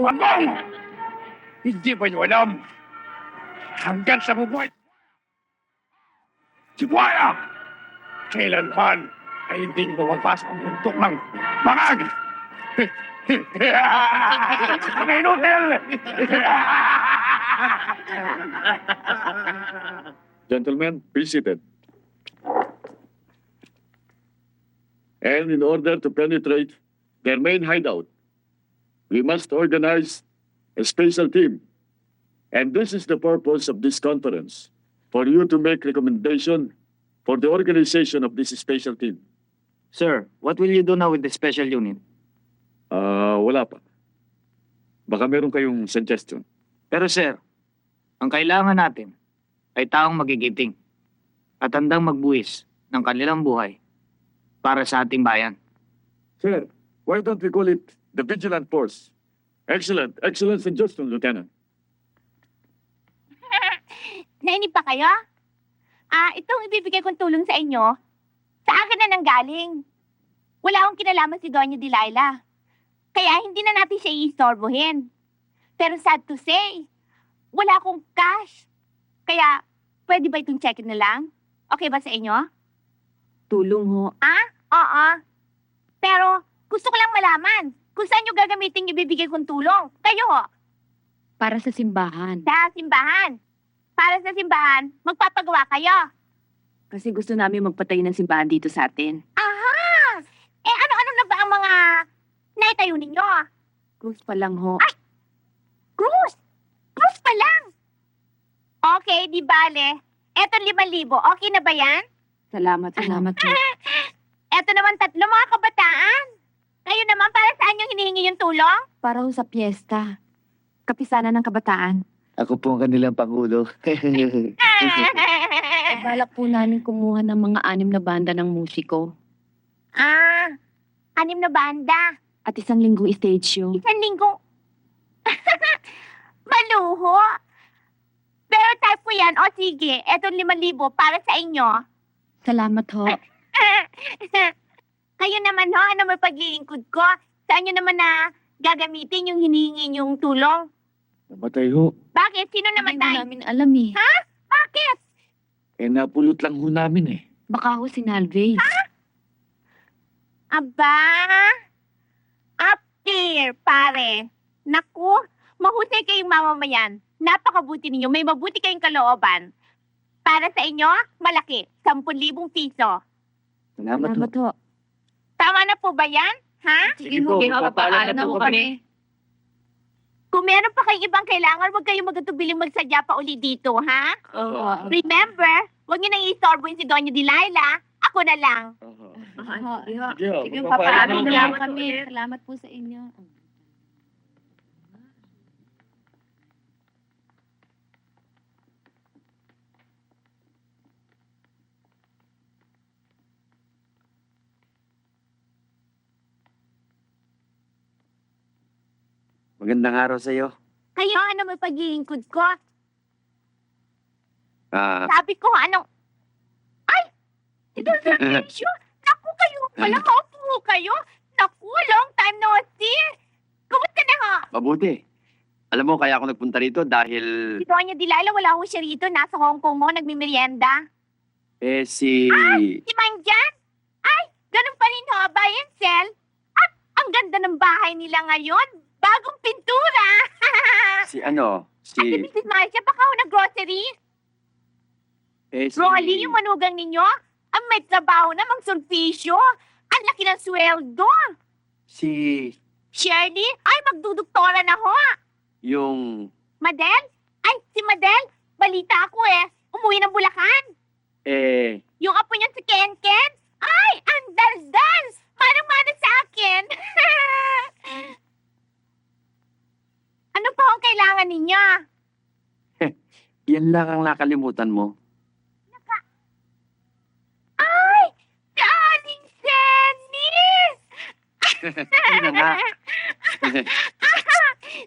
Abang! Hindi ba niyo alam? Hanggang sa bubuhay, si Buhaya, kailanman ay hindi lumabas ang bundok ng bangag. Mga inutil! Gentlemen, be seated. And in order to penetrate their main hideout, we must organize a special team. And this is the purpose of this conference, for you to make recommendation for the organization of this special team. Sir, what will you do now with the special unit? Wala pa. Baka meron kayong suggestion. Pero sir, ang kailangan natin ay taong magigiting at handang magbuwis ng kanilang buhay para sa ating bayan. Sir, why don't we call it the Vigilant Force? Excellent suggestion, Lieutenant. Nainip pa kayo? Itong ibibigay kong tulong sa inyo, sa akin na nanggaling. Wala akong kinalaman si Doña Delilah. Kaya hindi na natin siya iistorbohin. Pero sad to say, wala akong cash. Kaya, pwede ba itong check-in na lang? Okay ba sa inyo? Tulong ho. Oo. Pero, gusto ko lang malaman kung saan nyo gagamitin yung ibibigay kong tulong. Kayo ho, Para sa simbahan. sa simbahan. Para sa simbahan, magpapagawa kayo. Kasi gusto namin magpatay ng simbahan dito sa atin. Aha! Ano-ano na ba ang mga naitayo ninyo? Cruz pa lang ho. Cruz! Cruz pa lang! Okay, di bale. Eto 5,000. Okay na ba yan? Salamat ho. Eto naman 3 mga kabataan. Kayo naman, para saan yung hinihingi yung tulong? Para ho sa piyesta. Kapisanan ng kabataan. Ako po ang kanilang pangulo. Balak po namin kumuha ng mga 6 na banda ng musiko. 6 na banda. At 1 linggong stage show. 1 linggo. Maluho. Pero type ko yan. O sige, eto 5,000 para sa inyo. Salamat ho. Kayo naman ho, ano may paglilingkod ko? Saan nyo naman na gagamitin yung hinihingi yung tulong? Namatay ho. Bakit? Sino Hindi ho namatay? namin alam eh. Bakit? Napulot lang ho namin eh. Baka ho si Nalvez. Aba, up there, pare. Naku, mahusay kayong mamamayan. Napakabuti ninyo. May mabuti kayong kalooban. Para sa inyo, malaki. 10,000 piso. Salamat ho. Tama na po ba yan? Ha? Sige po, papaalam na po kami. Kung meron pa kayong ibang kailangan, huwag kayong magatubiling magsadya pa uli dito, ha? Oo. Remember, huwag niyo nang istorbohin si Doña Delilah. Ako na lang. Sige, Papaalam na lang kami. Salamat po sa inyo. Magandang araw sa iyo. Kayo, ano may paglilingkod ko? Sabi ko, anong... Ay! Si Don Fulgencio! Naku, kayo pala, maupo kayo. Naku, long time no see. Kumusta na ho? Mabuti. Alam mo, kaya ako nagpunta rito dahil Si Doña Delilah, wala ho siya rito. Nasa Hong Kong mo, nagmimerienda. si... Si Mangjan? Ay, ganun pa rin ho, buy and sell. At ang ganda ng bahay nila ngayon. Bagong pintura. si ano? At si Mrs. Marcia, baka ho nag-grocery. Si... Rolly, yung manugang ninyo, ang may trabaho na magsulpisyo. Ang laki ng sweldo. Si... Shirley, ay magduduktora na ho. Yung... Madel? Ay, si Madel, balita ako umuwi ng Bulacan. Yung apo niya si Ken Ken, ay, ang daldal. Manang-mana sa akin. Ano pa ang kailangan ninyo? Yan lang ang nakalimutan mo. Ay, darling Dennis! Yun na nga.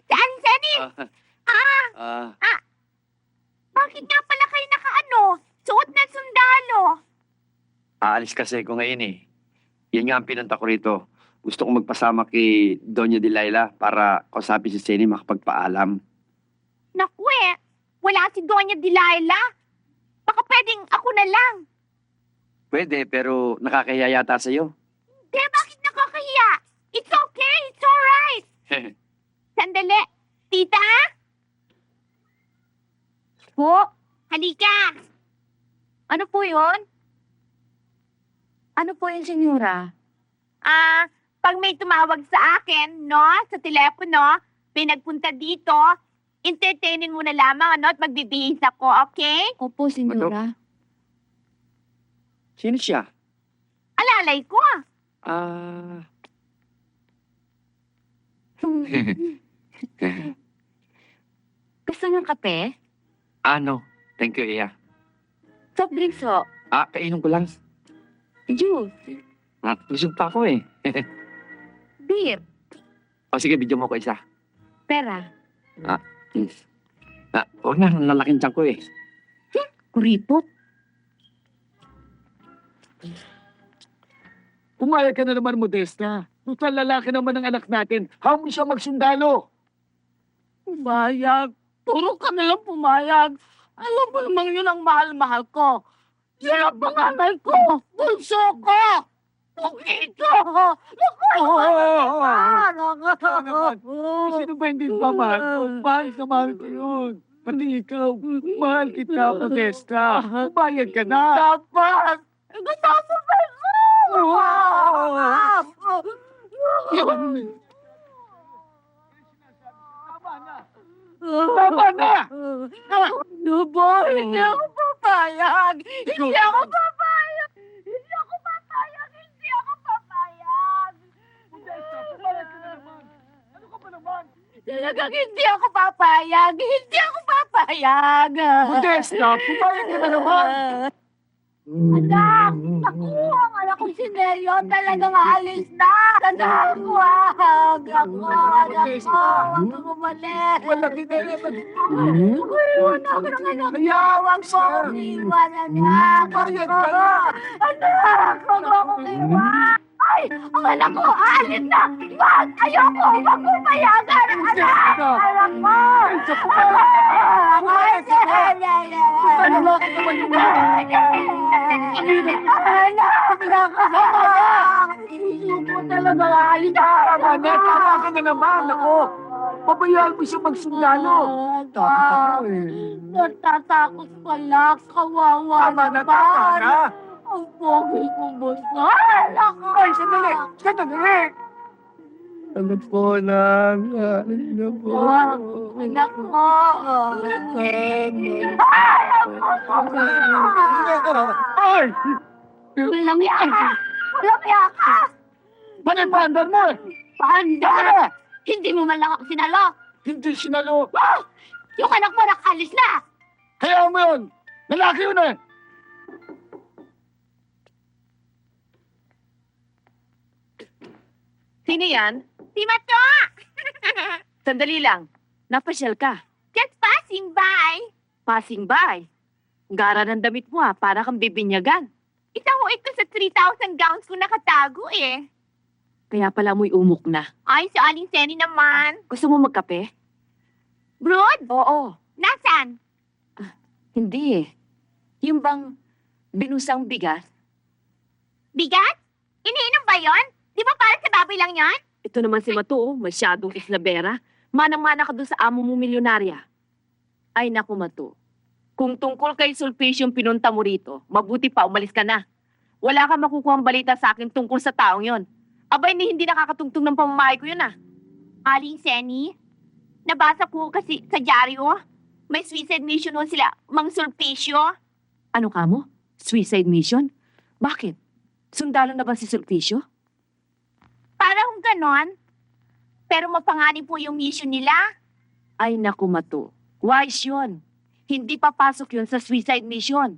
Saan, Dennis? Bakit nga pala kayo suot na sundalo? Aalis kasi ko ngayon eh. Yan nga ang pinunta ko rito gusto ko magpasama kay Doña Delilah para kausapin si Senny makapagpaalam. Naku wala si Doña Delilah. Baka pwedeng ako na lang. Pwede, pero nakakahiya yata sa'yo. Hindi, bakit nakakahiya? It's okay, it's alright. Sandali. Tita? Po, Halika. ano po yun? Ano po yun, senyora? Pag may tumawag sa akin, no, sa telepono, may nagpunta dito, entertainin mo na lamang, ano, at magbibihis ako, okay? Opo, senyora. Sino siya? Alalay ko. Gusto ng kape? Ano? Thank you, Iya. Soft drinks ho. Kainom ko lang. Juice. Busog pa ako eh. Beer. O sige, bigyan mo ko isa. Pera. Huwag na, lalaking tiyan ko eh. Kuripot. Pumayag ka na naman, Modesta. Total lalaki naman ng anak natin. How mo siya magsundalo? Pumayag. Puro ka na lang pumayag. Alam mo naman yun ang mahal-mahal ko. Yan ang panganay ko. Bunso ko. Pukito. Sino ba hindi pa mahal? Mahal ka, mahal ko yun. Pati ikaw, mahal kita, Modesta. Pumayag ka na. Dapat. Dapat ba ito? Tama na! Nubo, hindi ako papayag. Hindi ako papayag. Hindi ako papayag. Hindi ako papayag. Ano ka ba naman? Talagang hindi ako papayag. Hindi ako papayag. Modesta, pumayag ka na naman. Anak! Naku, ang anak ko si Nelio talagang aalis na! Anak, wag! Ako, anak ko, wag kang umalis! Wala kinaya ba? Iwan ako ng anak ko! Wag mo akong iwan, anak! Wag mo! Anak! Wag mo akong iwan! Ay! Ang anak ko, aalis na! Wag! Ayoko! Wag mo payagan! Anak! Anak ko! Ano ba ka naman yung Isuko talaga aalis na! Tama ka na naman, ako. Pabayaan mo siya magsundalo. Takot ako eh. Natatakot pala, kawawa Tama na, tama na. Ang pogi kong boss. Ay, sandali! Sandali! Anak ko lang. Anak ko. Anak mo. Ay! Walang yaka! Walang yaka! Panay-pandar mo! Panda! Hindi mo man lang ako sinalo! Hindi sinalo. Yung anak mo nakalis na! Kaya mo yun! Lalaki yun eh! Sino yan? Si Mato! Sandali lang. Napasyal ka. Just passing by. Passing by. Gara ng damit mo para kang bibinyagan. Isa ho ito sa 3,000 gowns ko nakatago eh. Kaya pala mo'y umok na. Ay, si Aling Senny naman. Gusto mo magkape? Brood, Oo. nasan? Hindi eh. Yung bang binusang bigas, Bigat? Iniinom ba yon? Di ba para sa baboy lang yon? ito naman si Matu, masyadong islabera. Manang-mana ka doon sa amo mo milyonarya. Ay naku Matu, kung tungkol kay Sulpicio yung pinunta mo rito, mabuti pa umalis ka na. Wala kang makukuhang balita sa akin tungkol sa taong yon. Abay ni hindi nakakatungtong ng pamamahay ko yun Aling Senny, nabasa ko kasi sa dyaryo, may suicide mission nun sila, Mang Sulpicio. Ano ka mo? Suicide mission? Bakit? Sundalo na ba si Sulpicio? Parang ganon. Pero mapanganib po yung mission nila. Ay naku Matu, wise yun. Hindi papasok yun sa suicide mission.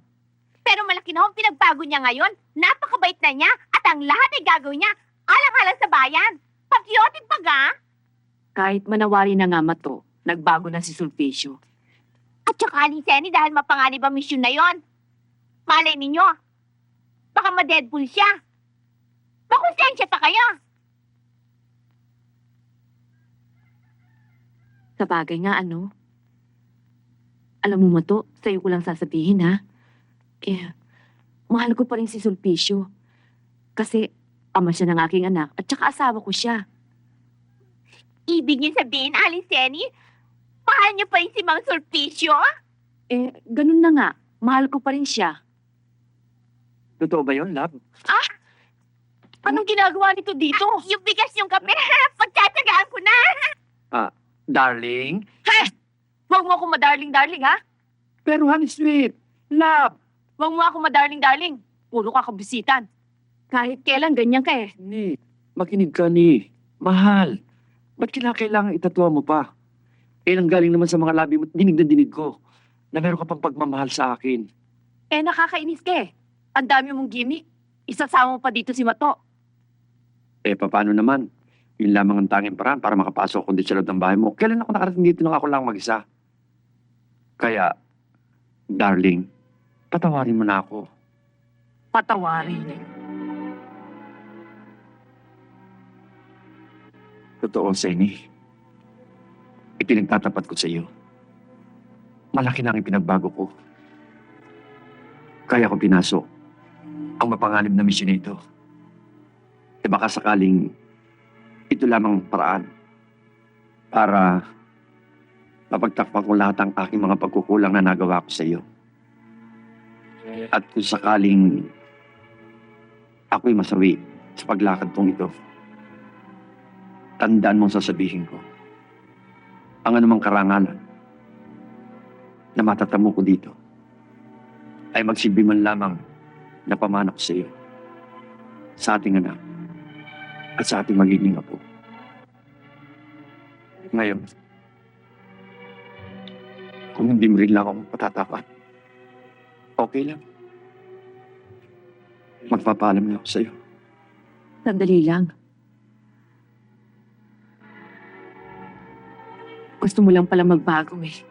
Pero malaki na ang pinagbago niya ngayon. Napakabait na niya at ang lahat ay gagawin niya alang-alang sa bayan. Patriotic baga. Kahit manawari na nga Matu, nagbago na si Sulpicio. At saka Aling Senny dahil mapanganib ang mission na yon. Malay ninyo, baka ma-deadpool siya. Makonsensya pa kayo. Sa bagay nga, ano? Alam mo, Mato, sa'yo ko lang sasabihin, ha? Mahal ko pa rin si Sulpicio. Kasi ama siya ng aking anak at saka asawa ko siya. Ibig niyo sabihin, Aling Seni, mahal niyo pa rin si Mang Sulpicio? Ganun na nga. Mahal ko pa rin siya. Totoo ba yun, love? Anong ginagawa nito dito? Yung bigas yung kape, pagtatagaan ko na. Darling? Huwag mo akong madarling-darling, ha? Pero honey, sweet. Love. Huwag mo akong madarling-darling. Puro ka kabisitan. Kahit kailan ganyan ka eh. Ni, makinig ka ni. Mahal. Ba't kailangan itatuwa mo pa? Nanggaling naman sa mga labi mo, dinig na dinig ko, na meron ka pang pagmamahal sa akin. Nakakainis ka eh. Ang dami mong gimmick. Isasama mo pa dito si Mato. Paano naman? Yun lamang ang tanging paraan para makapasok ko dito sa loob ng bahay mo. Kailan ako nakarating dito nang ako lang mag-isa? Kaya, darling, patawarin mo na ako. Patawarin. Totoo, Seni. Ipinagtatapat ko sa iyo. Malaki na ang pinagbago ko. Kaya ko pinasok ang mapanganib na misyon ito. Baka sakaling ito lamang ang paraan para mapagtakpan ko lahat ang aking mga pagkukulang na nagawa ko sa iyo. At kung sakaling ako'y masawi sa paglakad kong ito, tandaan mong sasabihin ko ang anumang karangalan na matatamo ko dito ay magsilbi man lamang na pamana ko sa iyo, sa ating anak, at sa ating magiging apo. Ngayon, kung hindi mo rin lang akong patatapat, okay lang. Magpapaalam na ako sa iyo. Sandali lang. Gusto mo lang pala magbago eh.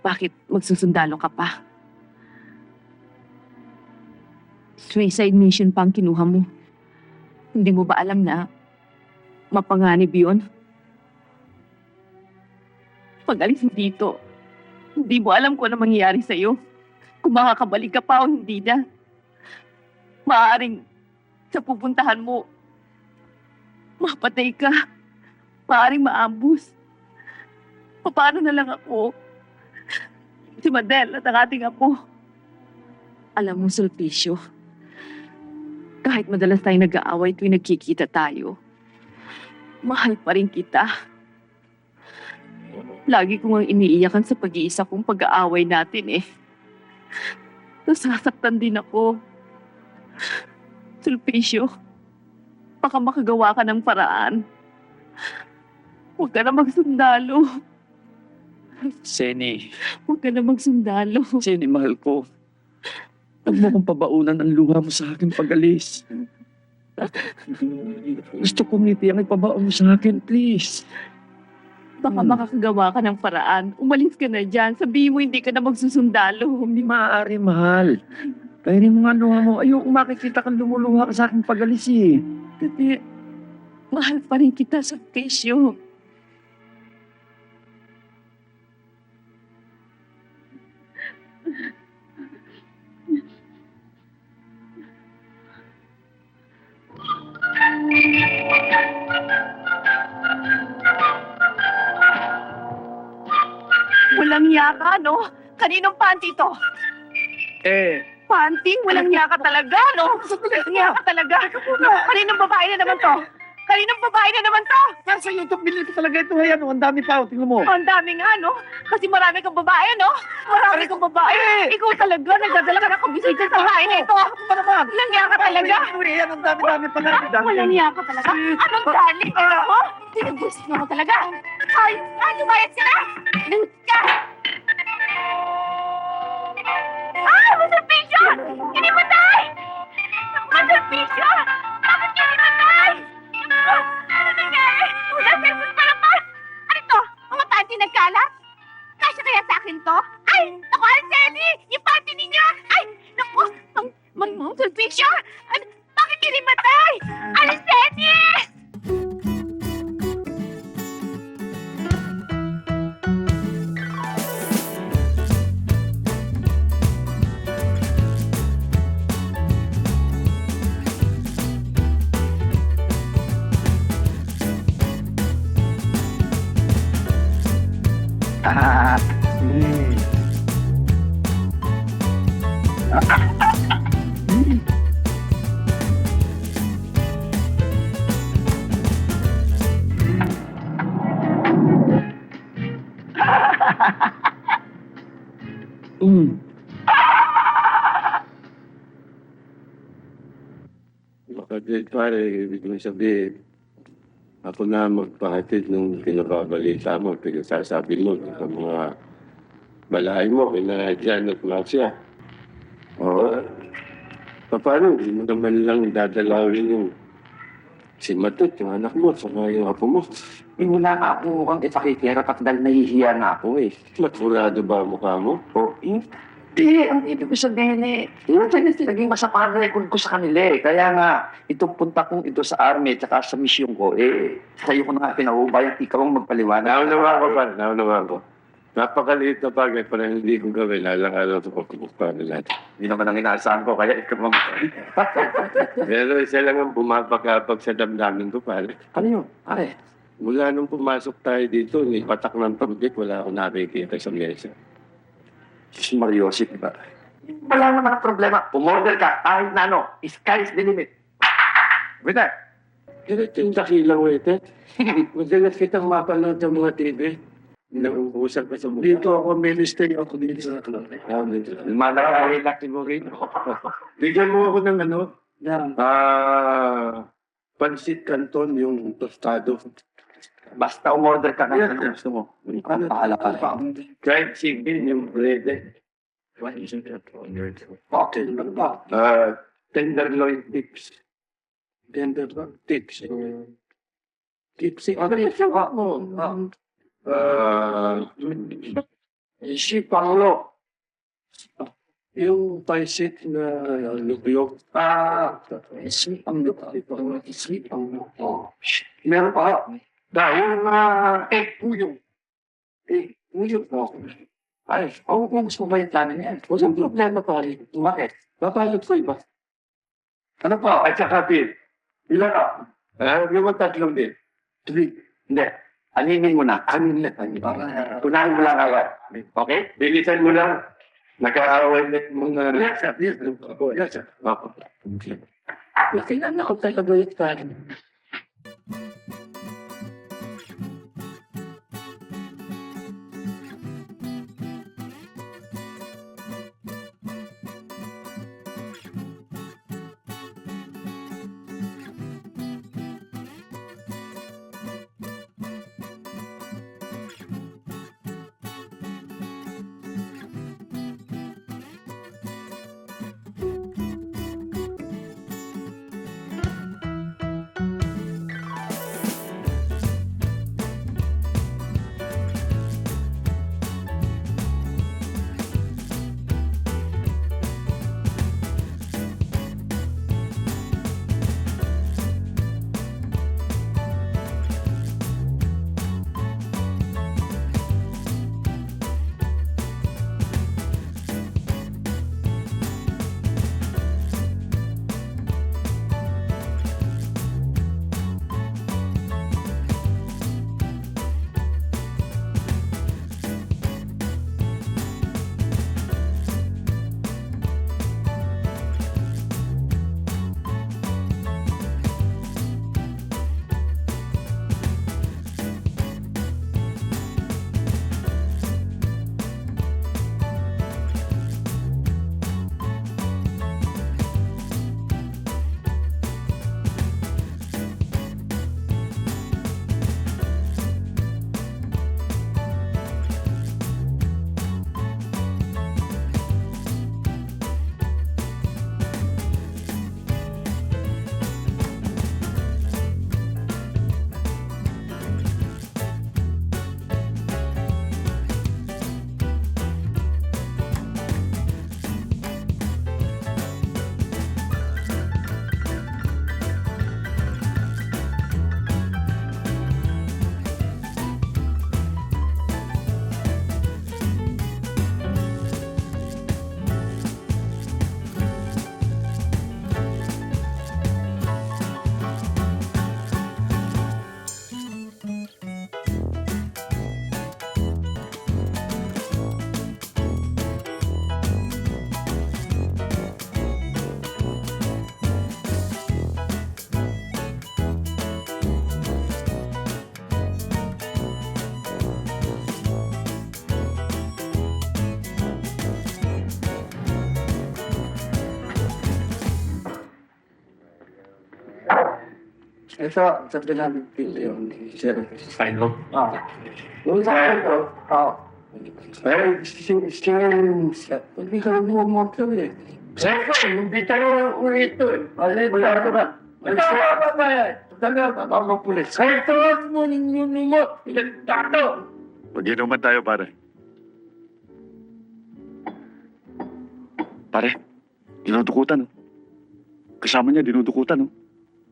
Bakit magsusundalo ka pa? Suicide mission pa ang kinuha mo. Hindi mo ba alam na mapanganib yun? Pag alis mo dito, hindi mo alam kung ano mangyayari sa'yo. Kung makakabalik ka pa o hindi na. Maaaring sa pupuntahan mo, mapatay ka. Maaaring maambus. Paano na lang ako? Si Madel at ang ating apo. Alam mo, Sulpicio, kahit madalas tayong nag-aaway tuwing nagkikita tayo, mahal pa rin kita. Lagi ko nga iniiyakan sa pag-iisa kong pag-aaway natin eh. Nasasaktan din ako. Sulpicio, baka makagawa ka ng paraan. Huwag ka na magsundalo. Seni, Huwag ka na magsundalo. Seni, mahal ko. Huwag mo kong pabaunan ang luha mo sa akin pag-alis. Gusto kong ngiti ang ipabaon mo sa akin, please. Baka makakagawa ka ng paraan. Umalis ka na dyan. Sabihin mo hindi ka na magsusundalo. Hindi maaari, mahal. Kainin mo nga ang luha mo. Ayoko makikita kang lumuluha ka sa akin pag-alis eh. Kasi mahal pa rin kita sa kesyo. Walang yaka, no? Kaninong panty to? Panty? Walang yaka talaga, no? Walang yaka talaga. Kaninong babae na naman to? Kaninong babae na naman to? Nasa YouTube, bilhin ko talaga ito. Ayan, ang dami pa. Tingnan mo. Ang dami nga, no? Kasi marami kang babae, no? Marami kang babae. Ikaw talaga, nagdadala ka ng kabisita sa bahay na ito. Ano naman? Walang yaka talaga. Ayan, ang dami-dami pa na. Walang yaka talaga. Anong darling? Mo? Tinagbusin mo talaga. Ay, lumayas ka na! Ka! Ay, Maserpisyo! Kinimatay! Maserpisyo! Bakit kinimatay? Ano nangyari? Wala cellphone pa naman! Ano to? Mga panty nagkalat? Kasya kaya sa akin to? Ay! Naku, Araceli! Yung panty ninyo! Ay! Naku! Maserpisyo! Bakit kinimatay? Araceli! Pare, ibig mo sabihin, ako na magpahatid nung pinababalita mo, pinagsasabi mo sa mga balahay mo, kina Jan at Marcia. Oo. Paano, hindi mo naman lang dadalawin yung si Matot, yung anak mo, saka yung apo mo. Wala nga ako kang ipakikira at dahil nahihiya na ako eh. Maturado ba ang mukha mo? O, hindi. Ang ibig ko sabihin eh, yun naging masama ang record ko sa kanila eh. Kaya nga, itong punta kong ito sa army at saka sa misyon ko eh, sa'yo ko na nga pinaubayan, ikaw ang magpaliwanag. Naunawa ko pa, naunawa ko. Napakaliit na bagay pa na hindi ko gawin, alang-alang sa pagkukuha nila. Hindi naman ang inaasahan ko, kaya ikaw ang Pero isa lang ang bumabagabag sa damdamin ko, pare. Ano yun? Pare, Mula nung pumasok tayo dito, ni patak ng tablet, wala akong nakikita sa mesa. si Mariosip, diba? Wala naman ang problema. Pumorder ka, kahit na ano, sky's the limit. Wait there. Ganito yung dakilang waiter. Madalas kitang mapanood ng mga TV. Nag-uusap ka sa mukha. Dito ako, may mistake ako dito sa club. Malaki mo rin. Bigyan mo ako ng ano? Pansit Canton, yung tostado. Basta umorder ka na Yan, ano gusto mo. Pahala ka. Kahit chicken, yung bread. Okay, ano ba? Tenderloin tips. Tenderloin tips. Tips, ano yung sawa mo? Sipanglo. Yung paisit na lugyog. Sipanglo. Sipanglo. Meron pa. Dahil egg puyong. Egg puyong po. Ay, ako kung gusto ba yung tanin yan? Walang problema pa rin. Bakit? Papalog ko iba. Ano pa? At saka Bill. Ilan ka? Yung tatlong din. 3. Hindi. Aninin mo na. Anin na. Tunahin mo lang agad. Okay? Bilisan mo lang. Nag-aaway na yung mga... Yes, sir. Kailan ako talaga yung tanin? Ito, sabi namin yung sir. Final? Yung sa akin to, pero hindi ka naman mo ito eh. Sir, hindi tayo ulit ito eh. Alay, wala ka ba? Wala ka ba yan? Talaga, mga pulis. Kaya tawag mo ninyo mo. Tato! Pag-inuman tayo, pare. Pare, dinudukutan, oh. Kasama niya, dinudukutan, oh.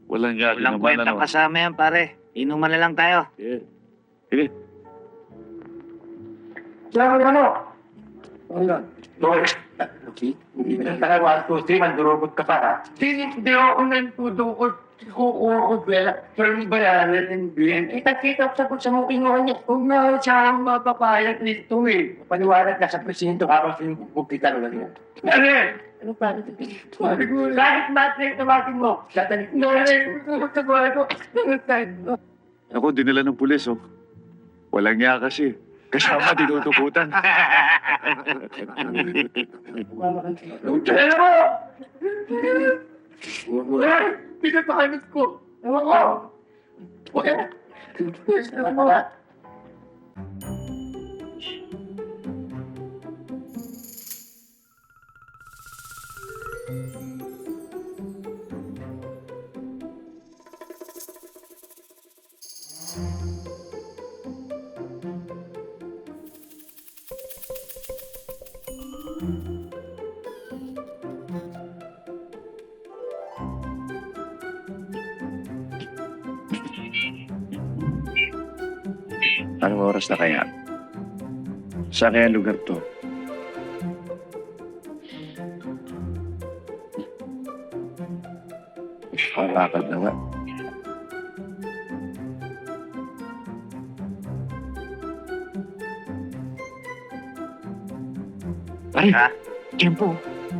Walang nga, Walang kwentang kasama yan, pare. Inuman na lang tayo. Sige. Saan ka ano? Wala. Okay. Hindi na tayo wala. Mandurobot ka pa, ha? Hindi ako nagtudukot. Kukuha pero ba yan? Kita-kita ko sa mga pinguhan niya. Huwag na siyang mapapayag nito eh. Paniwalag na sa presinto habang sinubukita na niya. Ano pa? Kahit matrik na matin mo. Satanik na rin. Magkagawa ko. Ako, dinala ng pulis, oh. Walang nga kasi. Kasama, dinudukutan. Pero mo! Pinapakalit ko. Ewan ko. Okay. Ewan mo. Anong oras na kaya? Saan kaya lugar to? Lakad na nga. Pare, tempo.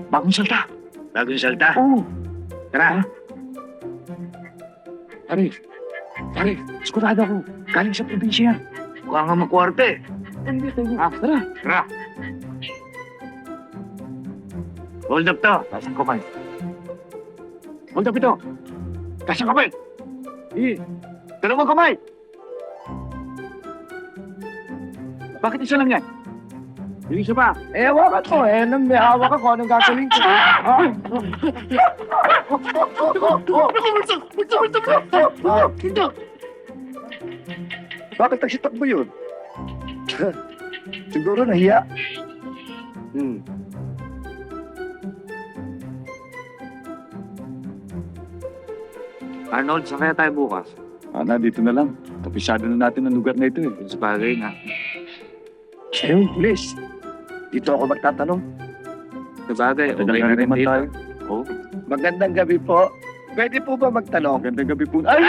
Bagong salta. Bagong salta? Oo. Tara. Pare, sigurado ako. Galing sa probinsya yan. Huwag nga magkwarte. Tara. Tara. Hold up to. Kasang kamay. Hold up ito. Kasang kamay. Sige. Dalawang kamay. Bakit isa lang yan? Yung isa pa. Ewan ko eh. Nang may hawak ako, anong gagawin ko? Bakit nagsitakbo yun? Siguro nahiya. Arnold, saan kaya tayo bukas? Dito na lang. Kapisado na natin ang lugar na ito eh. Sa bagay na. Ayun, pulis. Dito ako magtatanong. Sa bagay, okay Matagal na rin naman dito. tayo. Magandang gabi po. Pwede po ba magtanong? Magandang gabi po. Ay!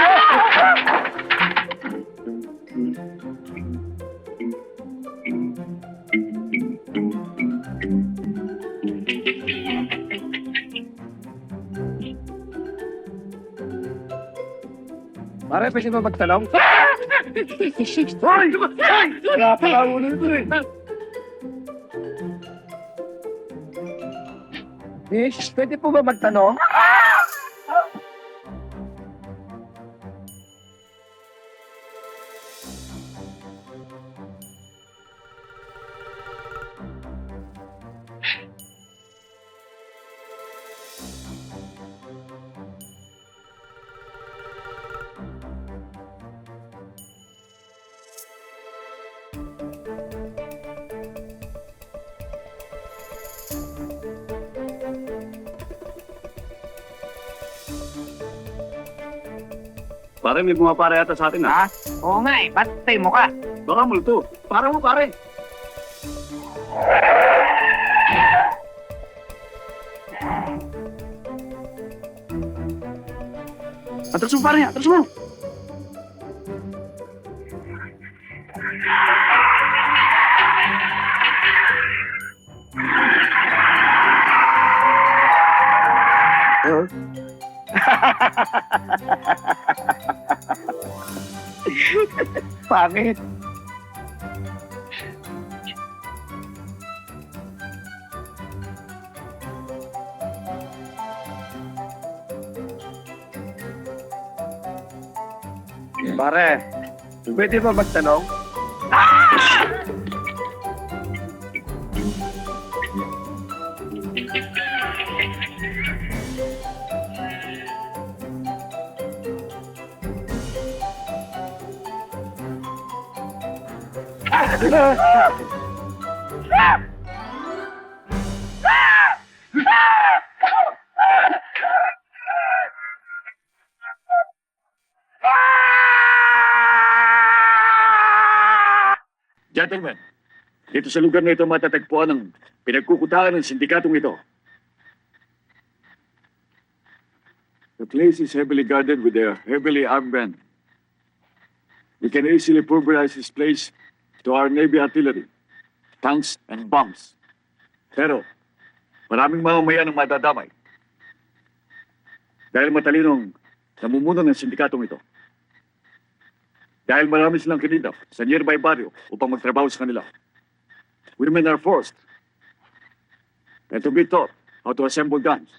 Pare, pwede ba magtanong? Ay! Wala pala ulo ito eh. Miss, pwede po ba magtanong? Pare, may bumapara yata sa atin Ha? Oo nga eh. Ba't tayo mo ka? Baka multo. Para mo, pare. Atras mo, pare. Atras mo. Pangit. Pare, pwede ba magtanong? Gentlemen, dito sa lugar na ito matatagpuan ang pinagkukutaan ng sindikatong ito. The place is heavily guarded with a heavily armed band. We can easily pulverize this place to our Navy artillery, tanks, and bombs. Pero, maraming mamamayan ang madadamay. Dahil matalinong namumuno ng sindikatong ito. Dahil marami silang kinidap sa nearby baryo upang magtrabaho sa kanila. Women are forced and to be taught how to assemble guns.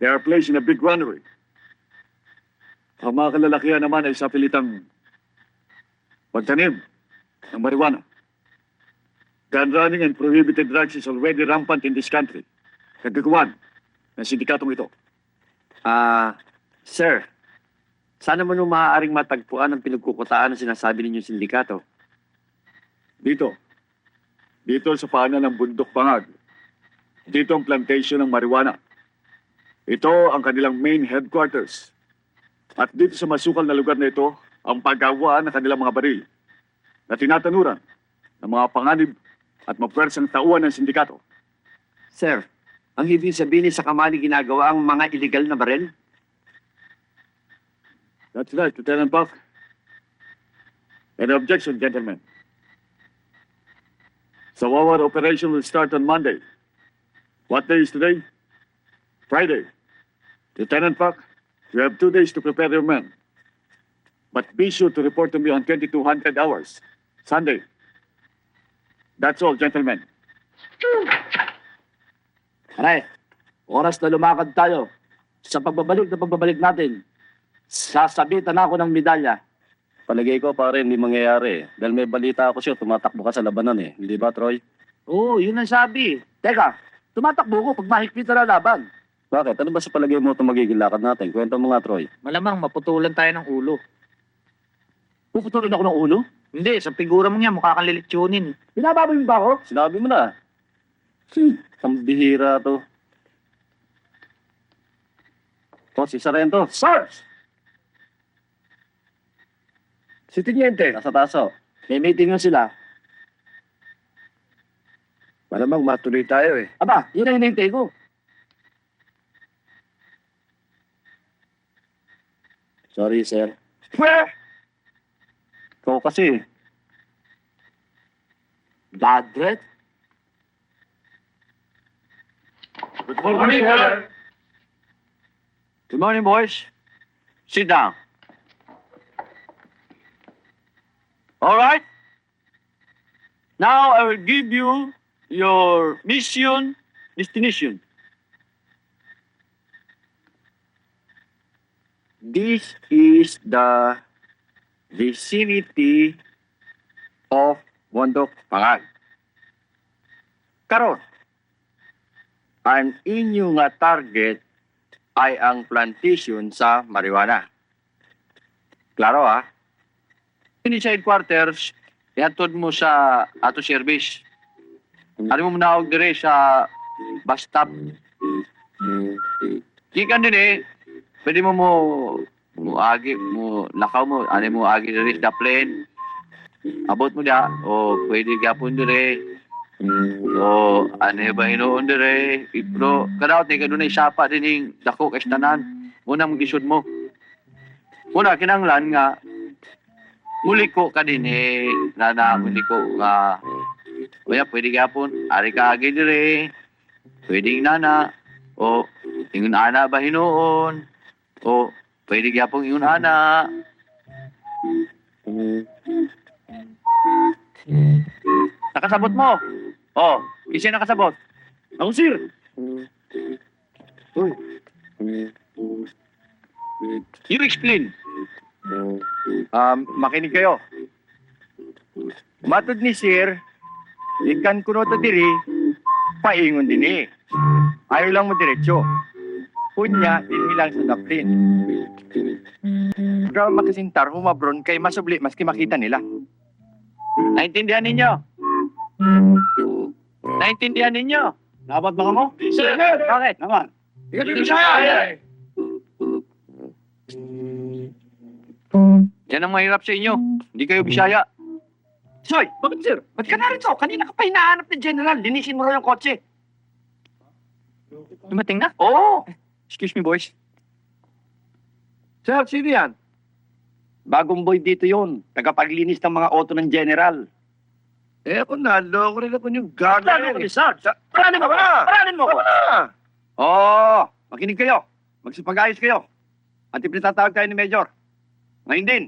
They are placed in a big granary. Ang mga kalalakihan naman ay sa pilitang pagtanim ng marijuana. Gun running and prohibited drugs is already rampant in this country. Kagagawan ng sindikatong ito. Sir, sana mo nung maaaring matagpuan ang pinagkukutaan ng sinasabi ninyong sindikato. Dito. Dito sa paanan ng bundok Pangag. Dito ang plantation ng marijuana. Ito ang kanilang main headquarters. At dito sa masukal na lugar na ito, ang paggawaan ng kanilang mga baril na tinatanuran ng mga panganib at mapwersang tauhan ng sindikato. Sir, ang ibig sabihin sa kamali ginagawa ang mga illegal na baril? That's right, Lieutenant Buck. Any objection, gentlemen? So our operation will start on Monday. What day is today? Friday. Lieutenant Buck, you have 2 days to prepare your men. But be sure to report to me on 2200 hours, Sunday. That's all, gentlemen. Aray, oras na lumakad tayo. Sa pagbabalik natin, sasabitan ako ng medalya. Palagay ko pare, hindi mangyayari. Dahil may balita ako sa'yo, tumatakbo ka sa labanan eh. Hindi ba, Troy? Oo, yun ang sabi. Teka, tumatakbo ko pag mahigpit na laban. Bakit? Ano ba sa palagay mo itong magiging lakad natin? Kwento mo nga, Troy. Malamang maputulan tayo ng ulo. Puputulin ako ng ulo? Hindi, sa figura mo niya, mukha kang lilitsyonin. Binababoy mo ba ako? Sinabi mo na. Ang bihira to. O, si Sarento. Sarge! Si Tiniente, Nasa taso. may meeting na sila. Malamang matuloy tayo eh. Aba, yun ang hinihintay ko. Sorry, sir. Pweh! Ikaw kasi. Badret? Good morning, sir. Good morning, boys. Sit down. All right? Now I will give you your mission destination. This is the vicinity of Bundok Pangag. Karon, ang inyong nga target ay ang plantation sa marijuana. Klaro ha? Ini sa headquarters, ihatod mo sa ato service. Ano mo naog dire sa bus stop. Gikan din pwede mo agi mo lakaw mo, ano mo agi dire sa plane. Abot mo da o pwede gapon dire. O ano ba hinuon dire? Pero kadaot ni kadunay sapa dining dako kay tanan. Una mong gisud mo. Una kinahanglan nga muliko ka din nana muliko nga kuya pwede gapon ari ka agi dire pwede nana o ingon ana ba hinuon o pwede gapon ingon ana nakasabot mo isa nakasabot Ako, sir. you explain Makinig kayo. Matod ni Sir, ikan kuno to diri, paingon din eh. Ayaw lang mo diretsyo. Kunya, inilang sa daplin. Pero makasintar, humabron kay masubli, maski makita nila. Naintindihan ninyo? Naintindihan ninyo? Dapat ba mo? Sir! Bakit? Naman. Ikaw di Bisaya! Yan ang mahirap sa inyo. Hindi kayo Bisaya. Soy, bakit sir? Ba't ka narito? Kanina ka pa hinahanap ni General. Linisin mo raw yung kotse. Dumating na? Oo. Excuse me, boys. Sir, sino yan? Bagong boy dito yon. Tagapaglinis ng mga auto ng General. Eh, ako naloko rin ako yung gago. Plano ko ni Sarge. Paranin mo ko! Paranin mo ko! Oo. Makinig kayo. Magsipag-ayos kayo. At ipinatatawag tayo ni Major. Ngayon din.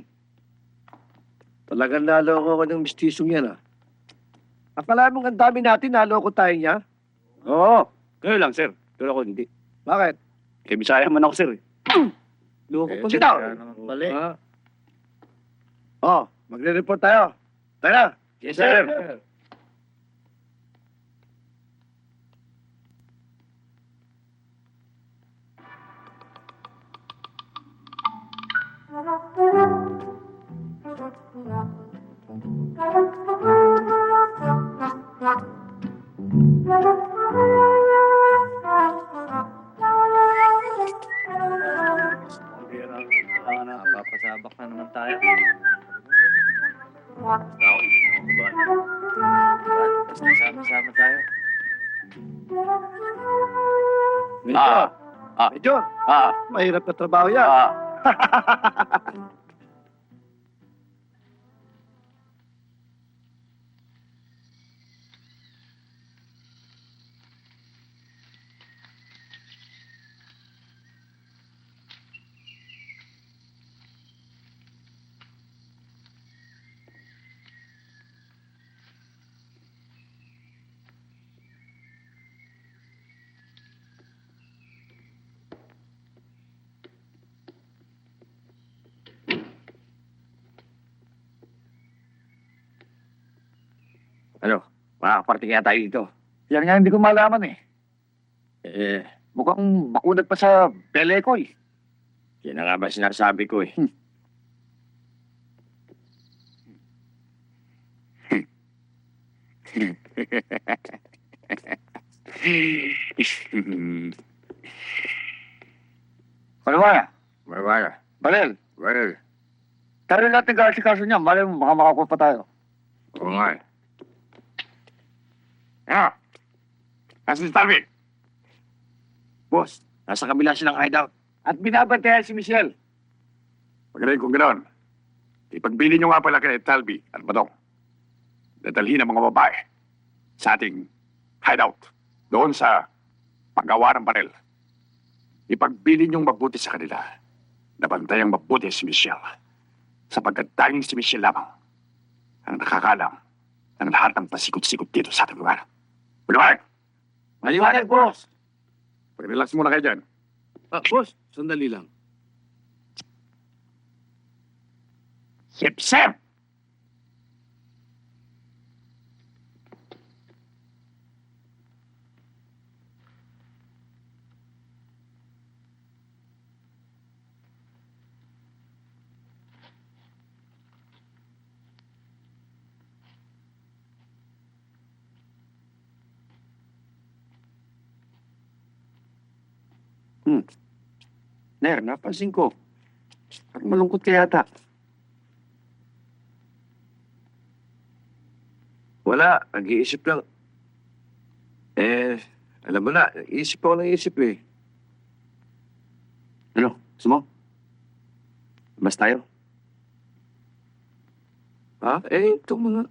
Talagang naloko ko ng mistisong yan, ah. Akala mong ang dami natin, naloko tayo niya? Oo. Kayo lang, sir. Pero ako hindi. Bakit? Eh, Bisaya man ako, sir. Loko pa Sit down. Mali. Oh, magre-report tayo. Tayo na. Yes, sir. Papasabak na naman tayo. Sama-sama tayo. Medyo. Medyo. Ah. Mahirap na trabaho yan. Ano? Makakaparte kaya tayo dito. Yan nga hindi ko malaman eh. Mukhang bakunat pa sa pele ko eh. Yan na nga ba sinasabi ko eh. Palawaya. Palawaya. Balel. Balel. Tayo natin kasi kaso niya. Malay mo, baka makakuha pa tayo. Oo nga eh. Ah, nasa si Talvi. Boss, nasa kabila silang hideout. At binabantayan si Michelle. Pagkalain kong gano'n, ipagbili nyo nga pala kay Talvi at Badong. Dadalhin ang mga babae sa ating hideout doon sa paggawa ng barel. Ipagbili nyong mabuti sa kanila. Nabantayang mabuti si Michelle. Sapagkat tanging si Michelle lamang ang nakakalam ng lahat ng pasikot-sikot dito sa ating lugar. Maliwanag! Maliwanag, boss. Pag-relax muna kayo dyan. Boss, sandali lang. Sip-sip! Ner, napansin ko. Parang malungkot ka yata. Wala, nag-iisip lang. Alam mo na, isip ako ng isip eh. Ano? Gusto mo? Mas tayo? Ha? Itong mga...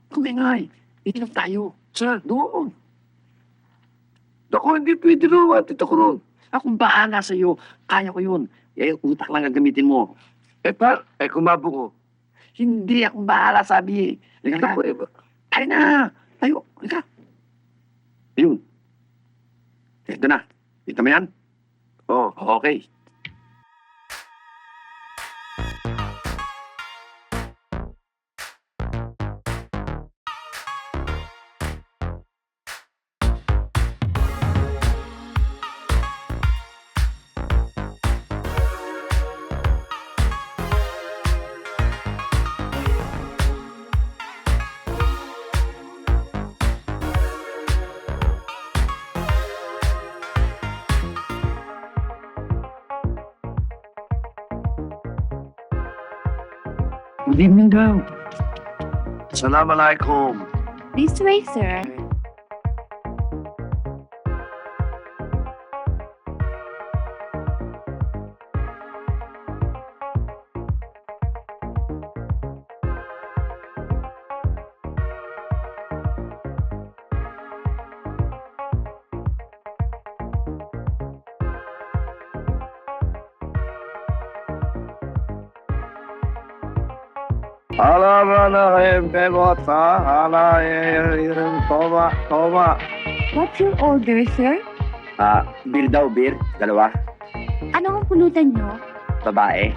Kumingay. Itinap tayo. Saan? Doon. Ako, hindi pwede rin. Atid ako ron. Akong bahala sa'yo. Kaya ko yun. Eh, utak lang ang gamitin mo. Kumabo ko. Hindi akong bahala, sabi. Halika Ako, na. Tayo na. Tayo. Halika. Ayun. Ito na. Kita mo yan? Oo. Okay. Good evening daw. Assalamualaikum. This way, sir. What's your order, sir? Beer daw, beer. Dalawa. Ano ang pulutan nyo? Babae.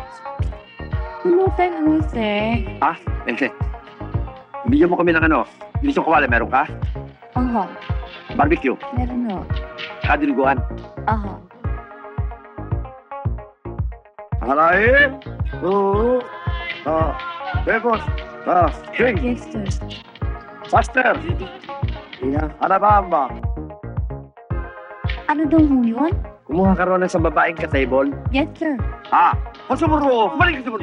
Pulutan mo, sir. Hindi. Bigyan mo kami ng ano. Bilis yung kawala, meron ka? Aha, Barbecue. meron no. Dinuguan. Aha. Halain. Oo. Bebos. Drink. Yes, sir. Faster. Ano ba ba? Ano daw mo yun? Kumuha ka ron sa babaeng ka-table. Yes, sir. Pasumur mo. Balik ka mo.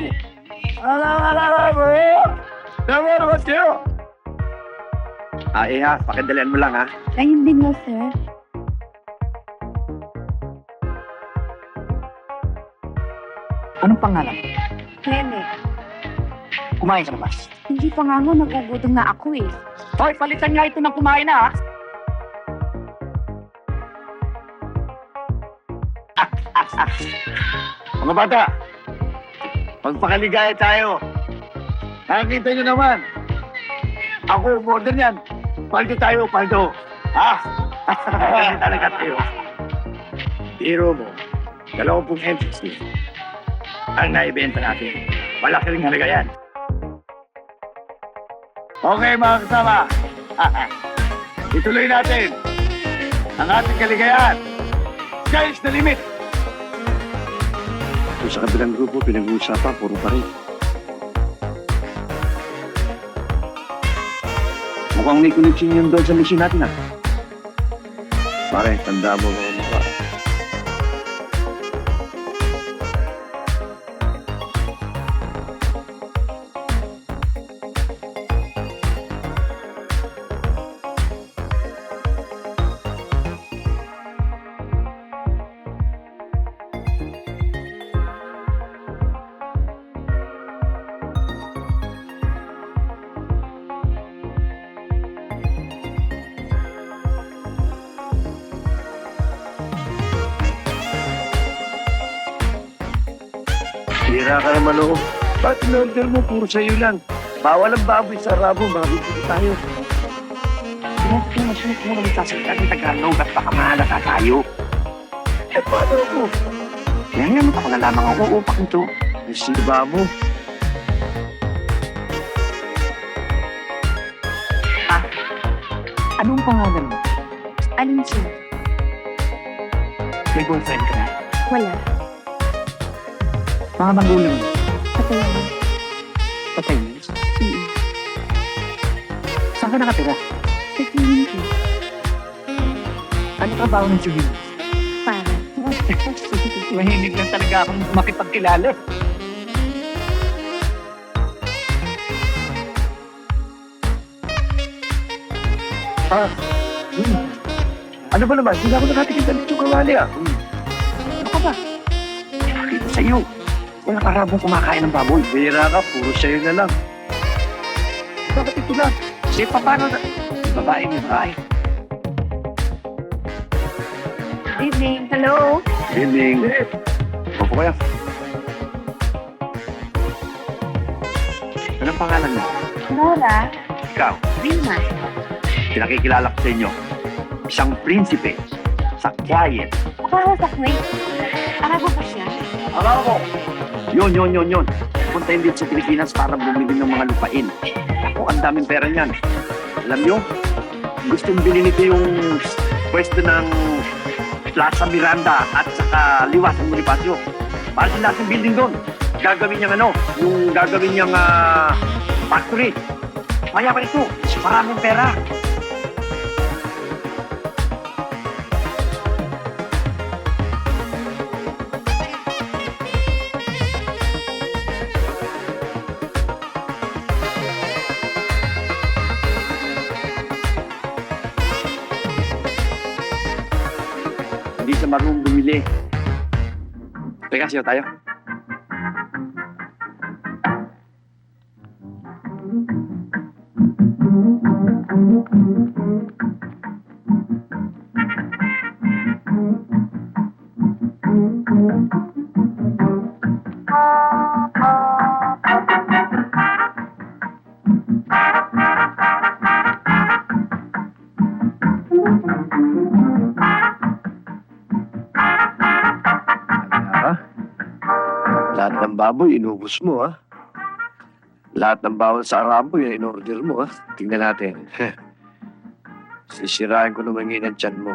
Pakidalian mo lang, ha? Ngayon din mo, sir. Anong pangalan? Nene, Kumain sa labas. hindi pa nga mo, nagugutom na ako eh. Hoy, palitan nga ito ng kumain na, ha? Mga bata, magpakaligaya tayo. Nakikita nyo naman. Ako, modern yan. Paldo tayo, paldo. Hindi talaga tayo. Biro mo, 20 entries ang naibenta natin. Malaki rin halaga yan. Okay, mga kasama. Ituloy natin ang ating kaligayahan. Sky's the limit. Kung sa kabilang grupo, pinag-uusapan, puro pa rin. Mukhang may connection yun doon sa mission natin, ha? Pare, tanda mo mga mukha. Hira ka naman ako. Ba't in-order mo? Puro sa'yo lang. Bawal ang baboy sa rabo. Mabibili tayo. Pinag-pinasulit mo naman sasalita ng Tagalog at baka mahalata tayo. Paano ako? Yan, ako na lamang ako upak nito. Ay, siba mo. Anong pangalan mo? Alin siya? May boyfriend ka na? Wala. Mga magulang mo? Patay na. Patay na? Saan ka nakatira? Sa feeling ko. Ano trabaho ng civil? Para. Mahilig lang talaga akong makipagkilala. Ano ba naman? Hindi ako nakatikita dito kawali, ah. Ano ka ba? Dito sa'yo. Wala karabong kumakain ng baboy. Bira ka. Puro sa'yo na lang. Bakit ito lang? Kasi paano na? Babae may babae. Evening. Hello? Evening. Opo kaya. Anong pangalan mo? Nora? Ikaw. Rina? Pinakikilala ko sa inyo. Isang prinsipe sa quiet. Akala sa Kuwait. Arabo ba siya? Alam mo? Yun. Puntayin dito sa Pilipinas para bumili ng mga lupain. Ako, ang daming pera niyan. Alam nyo, gustong bilhin nito yung pwesto ng Plaza Miranda at saka Liwas ng Bonifacio. Para sa lahat ng building doon. Gagawin niyang yung gagawin niyang factory. Mayaman ito. Maraming pera. bibili. Teka, siya tayo. Lahat ng baboy, inubos mo, ha? Lahat ng bawal sa Araboy, in-order mo, ha? Tingnan natin. Sisirain ko naman yun ang tiyan mo.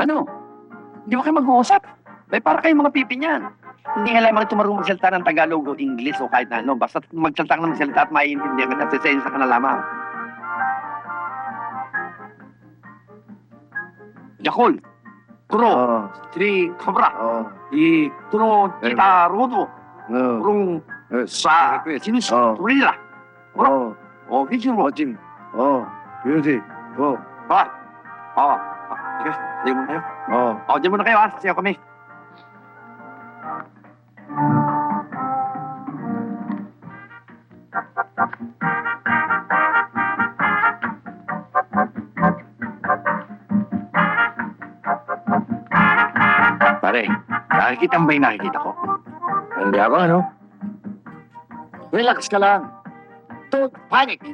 Ano? Hindi ba kayo mag-uusap? May para kayong mga pipi niyan. Hindi nga lamang tumarong magsalita ng Tagalog o English o kahit na ano. Basta magsalita ka ng magsalita at maiintindihan ka at sisensya ka na lamang. Yakol, Kuro, Sri Kabra, I Kuro Kita Rodo, Kurung Sa Sinus Turila. Kuro, o Kishin Rojin. Beauty. Ba? Sige, sige muna kayo. Diyan muna kayo, ha? Siya kami. Pare, nakikita mo ba yung nakikita ko? Ang yabang, ano? Relax ka lang. Don't panic.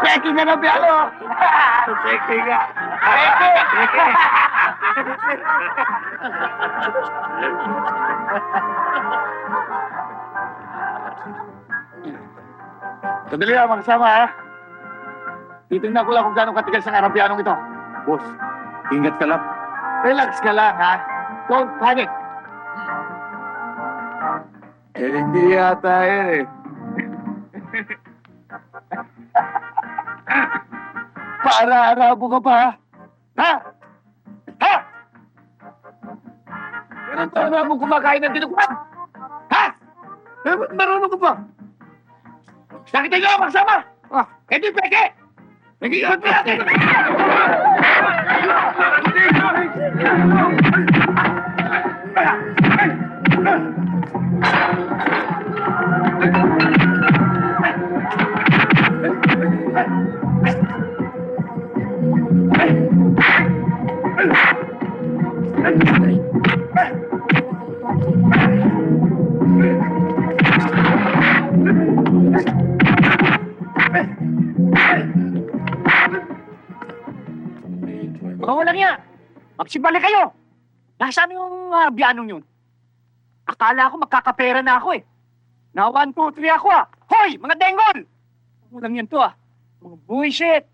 Peki na na biyalo! Peki nga! Peki! Sandali lang, magsama ha. Titingnan ko lang kung gano'ng katigas ang Arabianong ito. Boss, ingat ka lang. Relax ka lang ha. Don't panic. Hindi yata yan eh. Para Arabo ka pa, ha? Ha? Ha? Ganun taon na mo kumakain ng dinuguan? Ha? Marunong ka pa? Nakita nyo ang magsama? Hindi peke! Nag-iikot na natin! Mga walang yan! Magsibali kayo! Nasaan yung biyanong yun? Akala ko magkakapera na ako eh. Na 1, 2, 3 ako ah. Hoy! Mga dengol! Walang yan to ah. Mga bullshit!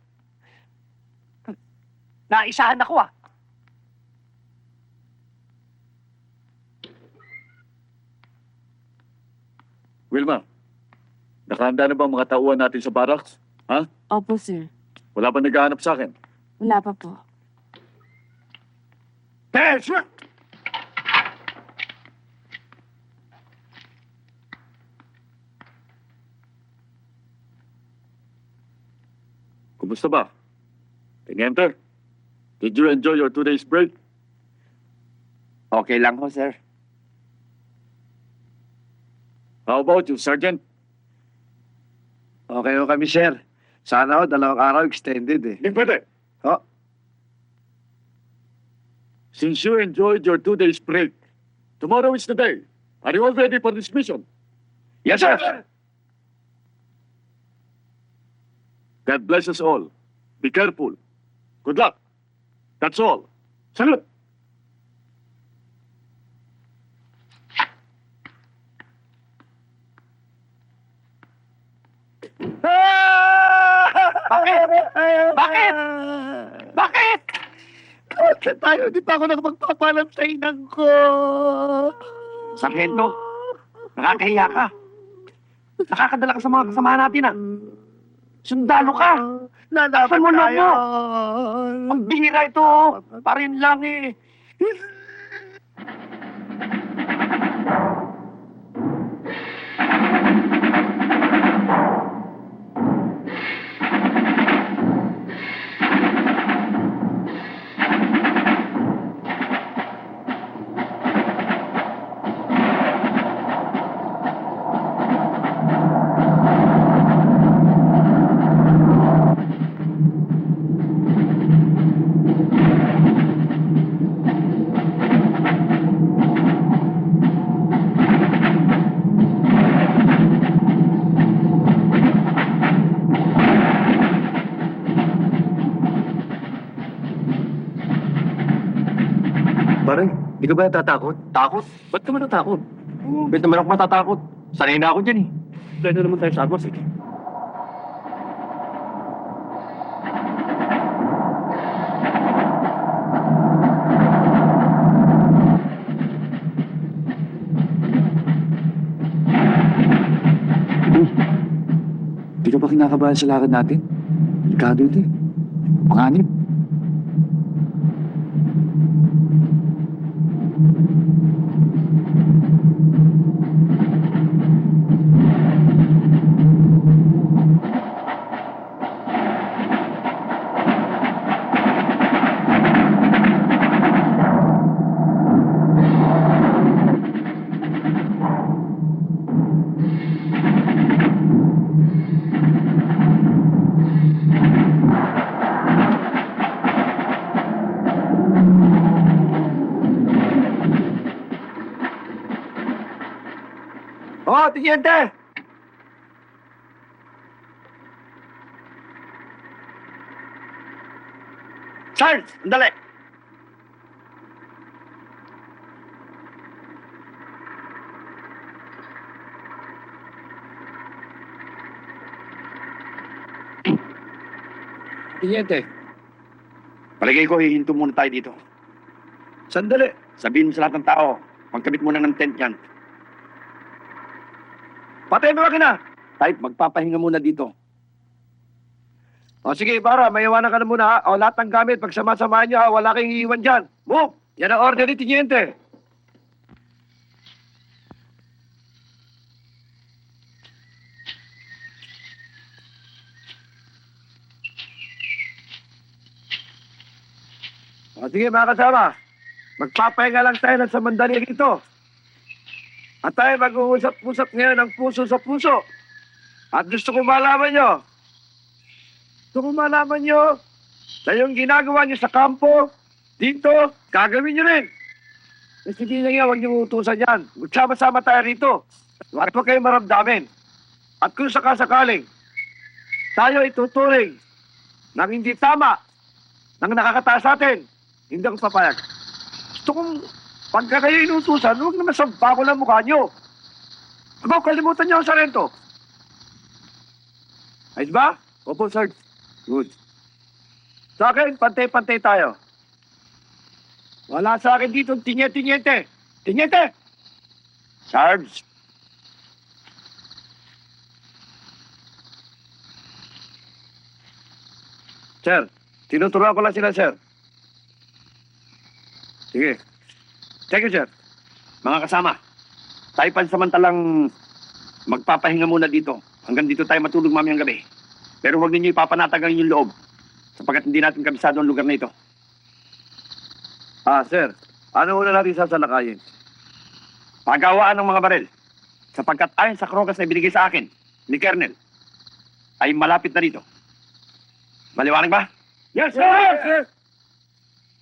Naisahan ako ah. Wilma, nakahanda na ba ang mga tauhan natin sa barracks? Ha? Opo, sir. Wala ba naghahanap sa akin? Wala pa po. Sir! Kumusta ba? Teniente, did you enjoy your 2 days break? Okay lang ho, sir. How about you, Sergeant? Okay ho kami, sir. Sana ho, 2 araw extended eh. Hindi pwede. Oh. Since you enjoyed your 2 days break, tomorrow is the day. Are you all ready for this mission? Yes, sir! God bless us all. Be careful. Good luck. That's all. Salute! Bakit? Bakit? Bakit? Bakit tayo? Di pa ako nakapagpapalam sa inang ko. Sargento, nakakahiya ka. Nakakadala ka sa mga kasamahan natin ah. Sundalo ka. Nadapat Saan mo na tayo. Ang bihira ito. Para yun lang eh. Parang, di ka ba natatakot? Takot? Ba't ka man natakot? Ba't naman ako matatakot? Sanay na ako dyan eh. Plano naman tayo sa Agos eh. Di ka ba kinakabahan sa lakad natin? Delikado ito eh. Panganib. Oh, tiniente! Sarge! Andali! Tiniente, Palagay ko, hihinto muna tayo dito. sandali. Sabihin mo sa lahat ng tao, magkabit muna ng tent yan. Patay mo na. Type, magpapahinga muna dito. O sige, para, may iwanan ka na muna ha. O lahat ng gamit, pagsama-samahan nyo ha, wala kayong iiwan dyan. Move! Yan ang order ni Tiniente. O sige mga kasama, magpapahinga lang tayo ng samandali rito. At tayo mag-uusap-usap ngayon ng puso sa puso. At gusto ko malaman nyo na yung ginagawa nyo sa kampo, dito, gagawin nyo rin. Kasi hindi na nga, huwag nyo utusan yan. Magsama-sama tayo rito. At huwag kayo maramdamin. At kung sakasakaling, tayo ituturing ng hindi tama, ng nakakataas sa atin. Hindi ako papayag. Gusto kong pagka kayo inutusan, huwag naman sampa ko lang mukha nyo. Ako, kalimutan niyo ang sarento. Ayos ba? Opo, Sarge. Good. Sa akin, pantay-pantay tayo. Wala sa akin dito, tinyente. Tinyente! Sarge. Sir, tinuturuan ko lang sila, sir. Sige. Thank you, sir. Mga kasama, tayo pansamantalang magpapahinga muna dito. Hanggang dito tayo matulog mamayang gabi. Pero huwag ninyo ipapanatag ang inyong loob sapagkat hindi natin kabisado ang lugar na ito. Sir, ano una natin sasalakayin? Pagawaan ng mga baril. Sapagkat ayon sa krokas na binigay sa akin ni Colonel, ay malapit na dito. Maliwanag ba? Yes, sir! Yes, sir!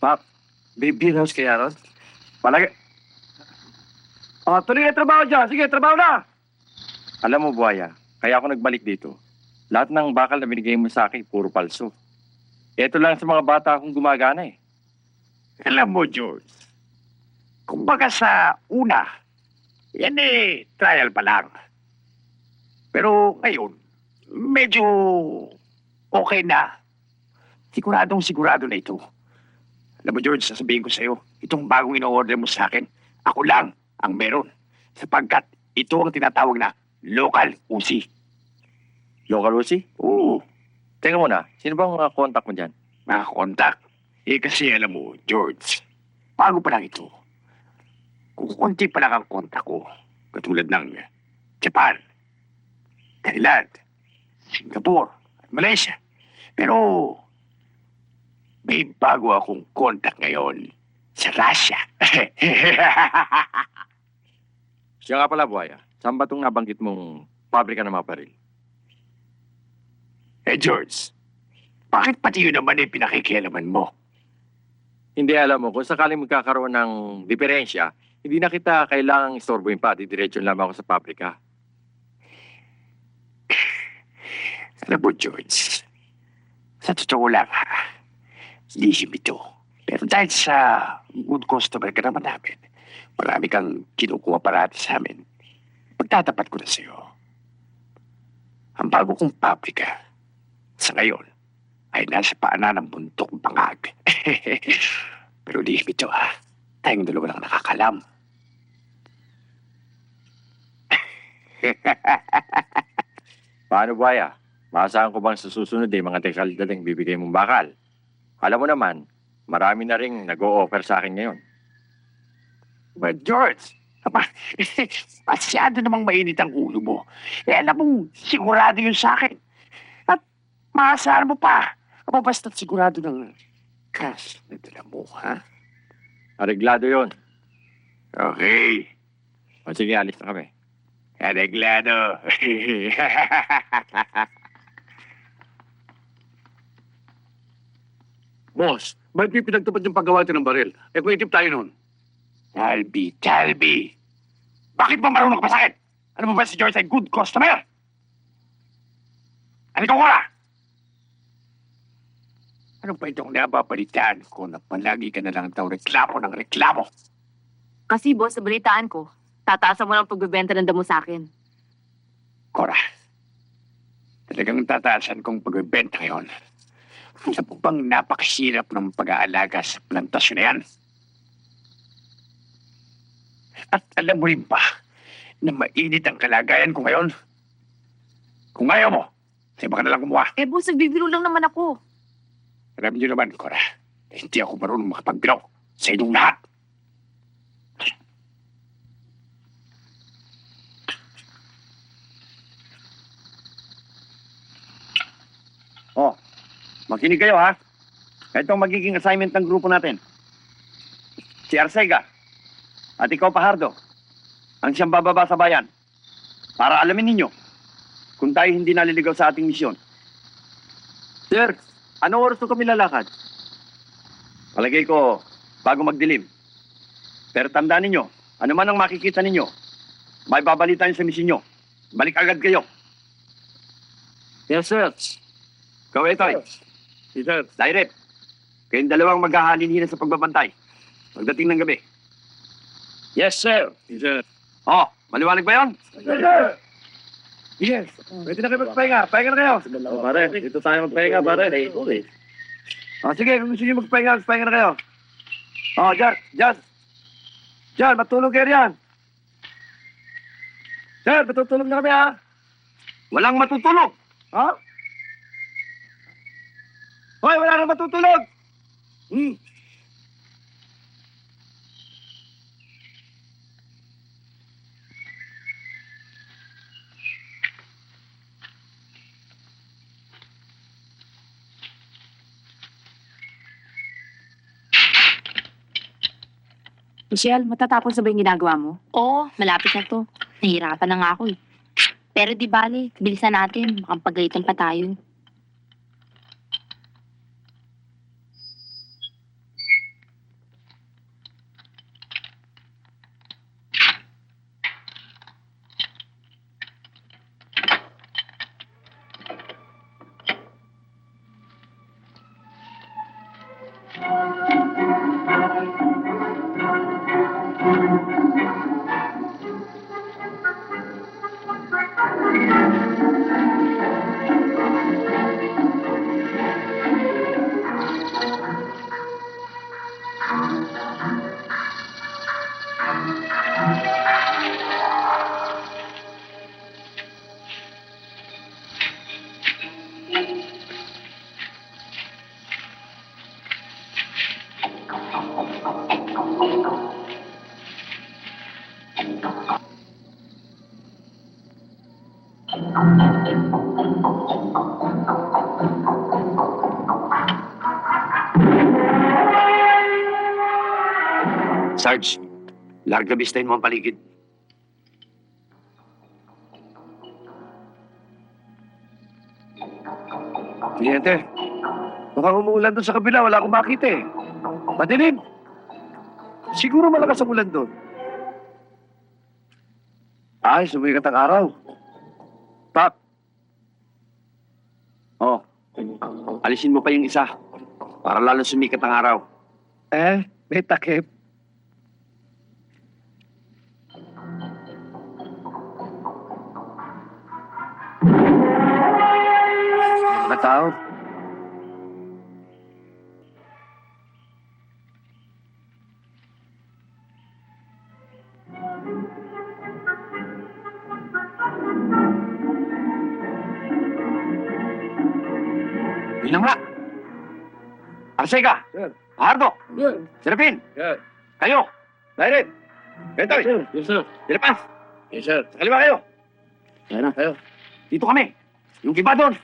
Pap, may beer house kaya ron? Palagi. Tuloy na trabaho dyan. Sige, trabaho na! Alam mo, Buhaya, kaya ako nagbalik dito. Lahat ng bakal na binigay mo sa akin, puro palso. Ito lang sa mga bata akong gumagana eh. Alam mo, George, kumbaga sa una, yan trial pa lang. Pero ngayon, medyo okay na. Sigurado na ito. Alam mo, George, sasabihin ko sa'yo, itong bagong ino-order mo sa akin, ako lang ang meron. Sapagkat ito ang tinatawag na local Uzi. Local Uzi? Oo, Teka muna, sino bang mga contact mo dyan? mga kontak. Kasi alam mo, George, bago pa lang ito. Kung konti pa lang ang kontak ko, katulad ng Japan, Thailand, Singapore, Malaysia. Pero may bago akong kontak ngayon sa Russia. Siya nga pala, Buhaya. Saan ba itong nabanggit mong pabrika ng mga baril? George, bakit pati yun naman pinakikialaman mo? Hindi alam mo, kung sakaling magkakaroon ng diferensya, hindi na kita kailangang istorbohin pa. Didiretso lamang ako sa pabrika. Alam mo, George, sa totoo lang, lihim ito. Pero dahil sa good customer ka naman namin, marami kang kinukuha parati sa amin. Pagtatapat ko na sa'yo. Ang bago kong pabrika, sa ngayon, ay nasa paanan ng buntok bangag. Pero lihim ito, ha? Tayong dalawa lang nakakalam. Paano, Buhaya? Maasahan ko bang sa susunod mga dekaldaling bibigay mong bakal? Alam mo naman, marami na rin nag-o-offer sa akin ngayon. But George, masyado namang mainit ang ulo mo. Alam mo, sigurado yun sa akin. At maasahan mo pa. Ako basta't sigurado ng cash na dala mo, ha? Areglado yon. Okay. O sige, alis na kami. Areglado. Boss, ba't may pinagtupad yung paggawa ng baril? Kung itip tayo nun. Talby. Bakit ba marunong ka pa sa akin? Ano ba si George ay good customer? Ano ikaw wala? Ano ba itong nababalitaan ko na palagi ka na lang daw reklamo ng reklamo? Kasi boss, sa balitaan ko, tataasan mo lang pagbebenta ng damo sa akin. Cora, talagang tataasan kong pagbibenta ngayon. Ano po bang napakasirap ng pag-aalaga sa plantasyon na yan? At alam mo rin ba na mainit ang kalagayan ko ngayon? Kung ayaw mo, sa iba ka na lang kumuha. Eh boss, nagbibiro lang naman ako. Alam niyo naman, Cora, hindi ako marunong makapagbilaw sa inyong lahat. Oh, makinig kayo ha. Ito ang magiging assignment ng grupo natin. Si Arcega at ikaw, Pajardo, ang siyang bababa sa bayan para alamin ninyo kung tayo hindi naliligaw sa ating misyon. Sir, anong oras ko kami lalakad? Palagay ko, bago magdilim. Pero tandaan ninyo, ano man ang makikita ninyo, may babalitaan sa misyon nyo. Balik agad kayo. Yes, sir. Go, Etoy. Si sir. Direct. Kayong dalawang maghahalin-hina sa pagbabantay. Pagdating ng gabi. Yes, sir. Yes, sir. Oh, maliwanag ba yun? Yes. Pwede na kayo magpahinga. Pahinga na kayo. Oh, pare, dito tayo magpahinga, pare. Oh, sige, kung gusto nyo magpahinga na kayo. Oh, Diyan, matulog kayo riyan. Diyan, matutulog na kami, ha? Walang matutulog. Ha? Hoy, wala na matutulog. Michelle, matatapos na ba yung ginagawa mo? Oo, malapit na to. Nahihirapan na nga ako eh. Pero di bale, bilisan natin. Makampagalitan pa tayo. Sarge, larga bistahin mo ang paligid. Kliyente, mukhang umuulan doon sa kabila. Wala akong makita eh. Madilim. Siguro malakas ang ulan doon. Ay, sumikat ang araw. Pap. Oh, alisin mo pa yung isa para lalo sumikat ang araw. May takip. Mga tao. Yun na nga. Arsega. Sir. Ardo. Sir. Serapin. Yes. Kayo. Dairet. Bentoy. Sir. Yes, sir. Dilipas. Yes, sir. Sa kaliwa kayo. Ayan na. Ayo. Dito kami. Yung iba doon.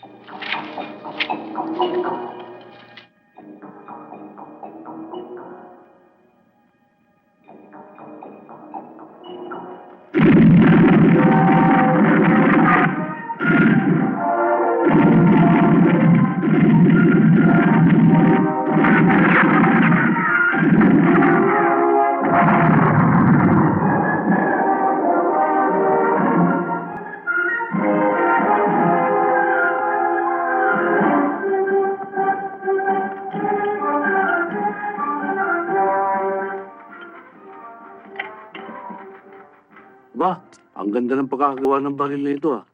Ba, ang ganda ng pagkakagawa ng baril na ito ah.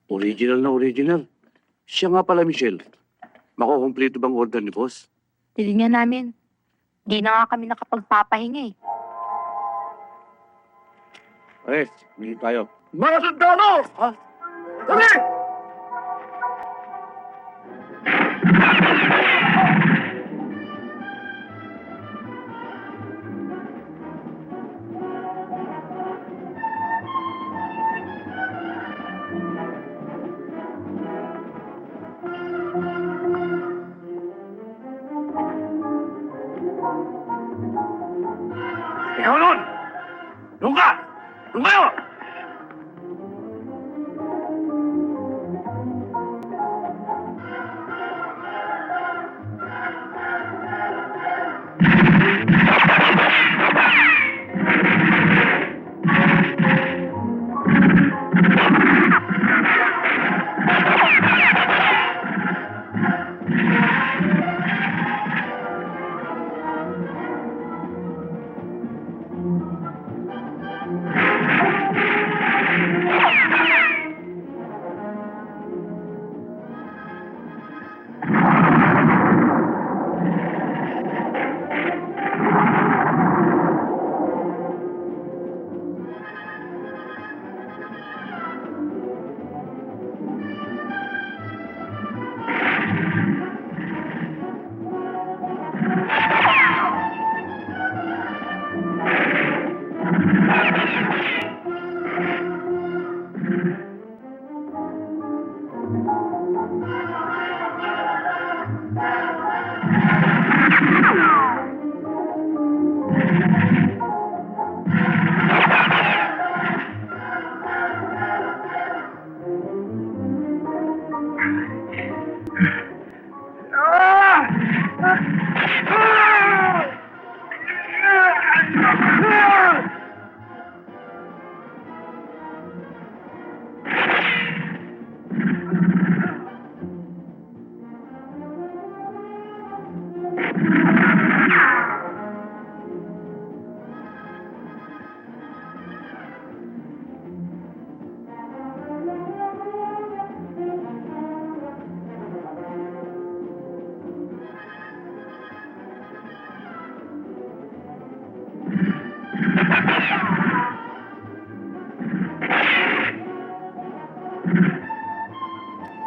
Original na original. Siya nga pala, Michelle. Makukumpleto bang order ni boss? Tilignan namin. Di na nga kami nakapagpapahinga eh. Ay, hindi tayo. Mga sundalo! Ha? Dali! Ikaw nun! Doon ka! Doon kayo!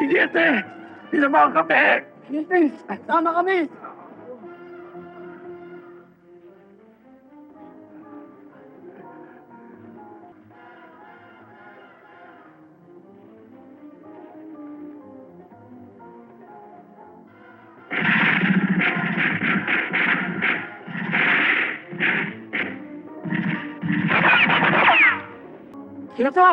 Tiniente! Tinamahan kami! Tiniente, tama kami. Sino to?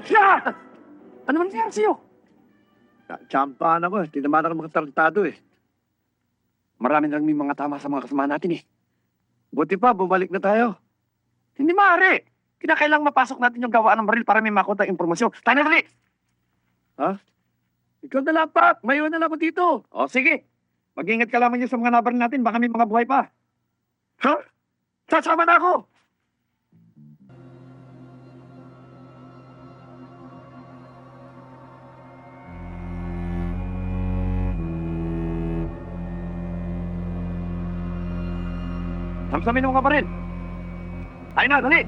Siya! Ano man nangyari sa'yo? Tsampahan ako eh. Tinamaan ako mga tarantado eh. Marami na may mga tama sa mga kasama natin eh. Buti pa, bumalik na tayo. Hindi maaari. Kinakailangang mapasok natin yung gawaan ng baril para may makunta impormasyon. Tayo na dali! Ikaw na lang, Pat. May iwan na lang ako dito. O sige, mag-ingat ka lamang yun sa mga nabaril natin. Baka may mga buhay pa. Ha? Sasama na ako! Samsamin mo ka pa rin. Tayo na, dali!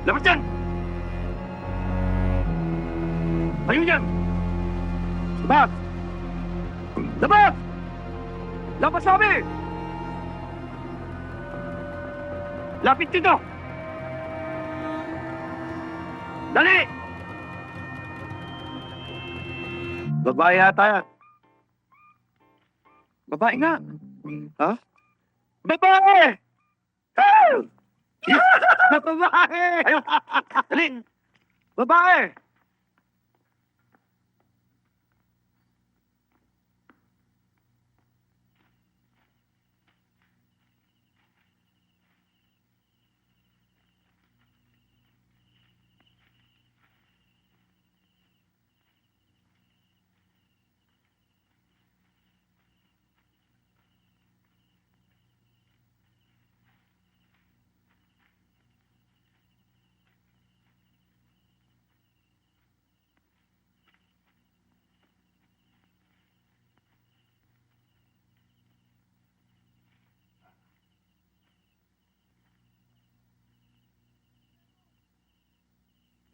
Labas dyan! Tayo dyan! Labas! Labas! Labas sabi! Lapit dito! Dali! Babae yata yan. Babae nga! Ha? Babae! Help! Babae! Ayun! Dali! Babae!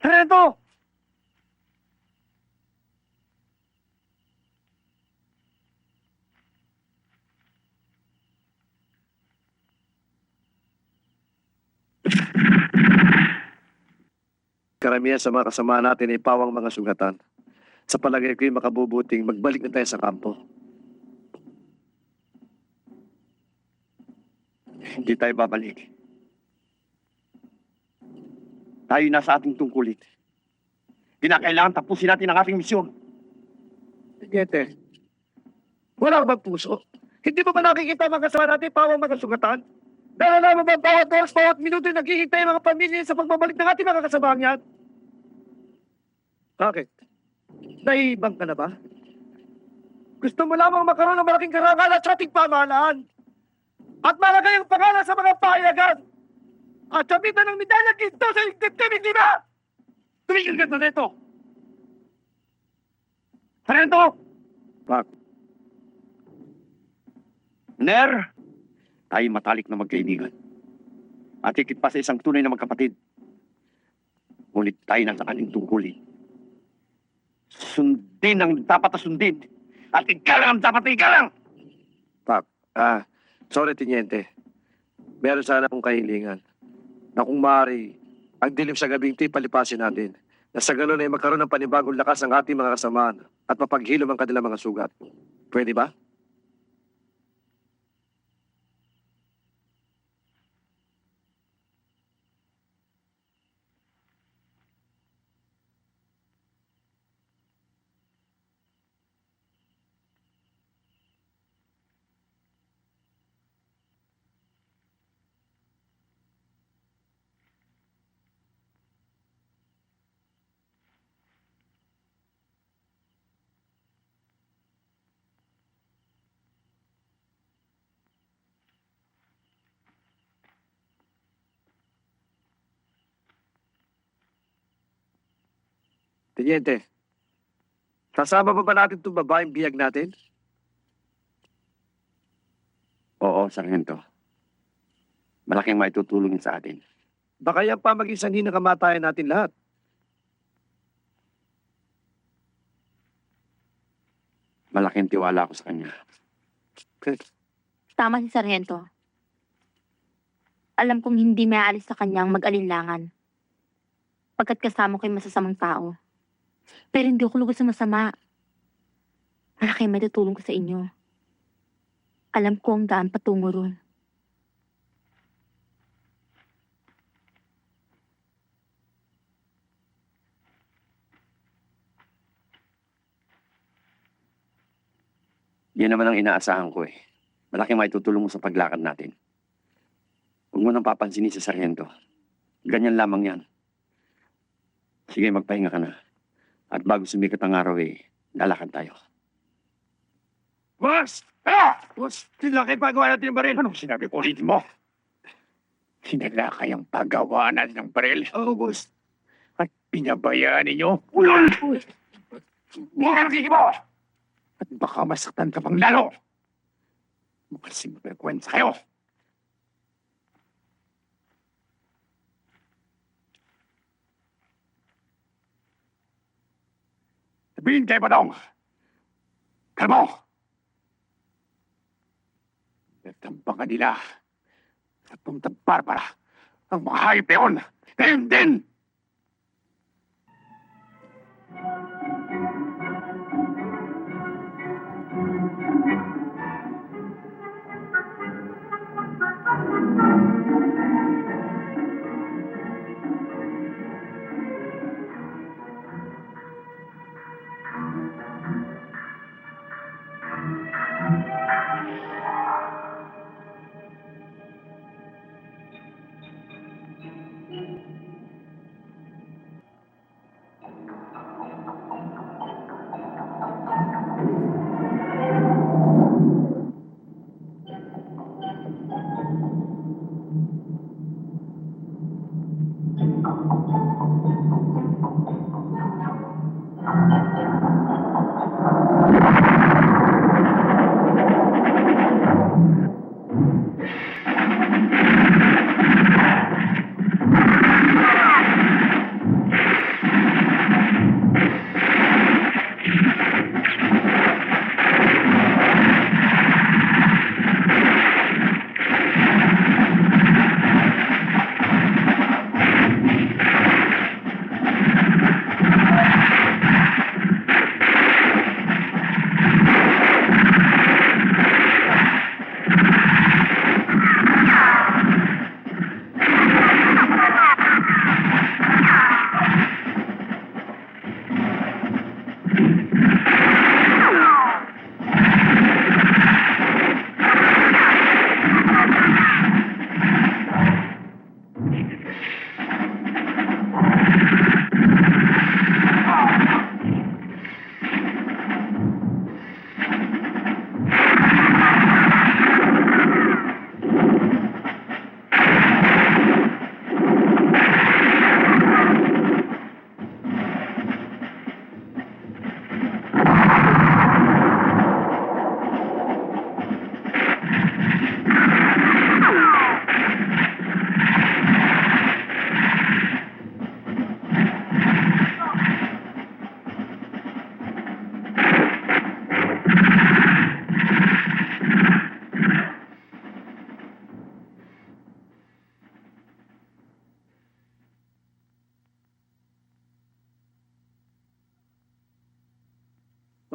Reto! Karamihan sa mga kasama natin ay pawang mga sugatan. Sa palagay ko'y makabubuting magbalik na tayo sa kampo. Hindi tayo babalik. Tayo nasa ating tungkulin. Kinakailangan tapusin natin ang ating misyon. Gete, wala ka bang puso? Hindi mo ba nakikita mga kasama natin pawang mga sugatan? Dahil alam mo ba bawat oras, bawat minuto naghihintay ang mga pamilya sa pagbabalik ng ating mga kasamahan yan? Bakit? Naibang ka na ba? Gusto mo lamang magkaroon ng malaking karangalan sa ating pamahalaan at malagay ang pangalan sa mga payagan at sabitan ng medalya ginto sa igdibdib, di ba? Tumigil ka na dito! Sarento! Ner, tayo matalik na magkaibigan. At higit pa sa isang tunay na magkapatid. Ngunit tayo na sa ating tungkulin. Sundin ang dapat na sundin. At ikalang ang dapat na ikalang! Sorry, Tiniente. Meron sana akong kahilingan na kung maaari, ang dilim sa gabing ito palipasin natin. Na sa ganun ay magkaroon ng panibagong lakas ang ating mga kasamaan at mapaghilom ang kanilang mga sugat. Pwede ba? Teniente, kasama ba natin itong babaeng biyag natin? Oo, Sargento. Malaking maitutulong sa atin. Baka yan pa maging sanhi ng kamatayan natin lahat. Malaking tiwala ako sa kanya. Tama si Sargento. Alam kong hindi may aalis sa kanyang mag-alinlangan. Pagkat kasama ko'y masasamang tao. Pero hindi ako lugod sa masama. Malaki may tutulong ko sa inyo. Alam ko ang daan patungo ron. Yan naman ang inaasahan ko eh. Malaking maitutulong mo sa paglakad natin. Huwag mo nang papansinin si Sargento. Ganyan lamang yan. Sige, magpahinga ka na. At bago sumikat ang araw eh, lalakad tayo. Boss! Boss, sila kayo pagawa natin ng baril. Anong sinabi ko ulit mo? Sinala kayang pagawa natin ng baril. Oo, boss. At pinabayaan ninyo. Ulol! Mura ng mo! At baka masaktan ka pang lalo. Mukhang magkakwensa kayo. Sabihin kay Badong. Kalmo! Nagtampangan nila sa Puntang Barbara ang mga hayop na yun. Ngayon din!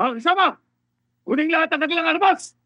Mga kasama! Kuning lahat ang kanilang armas!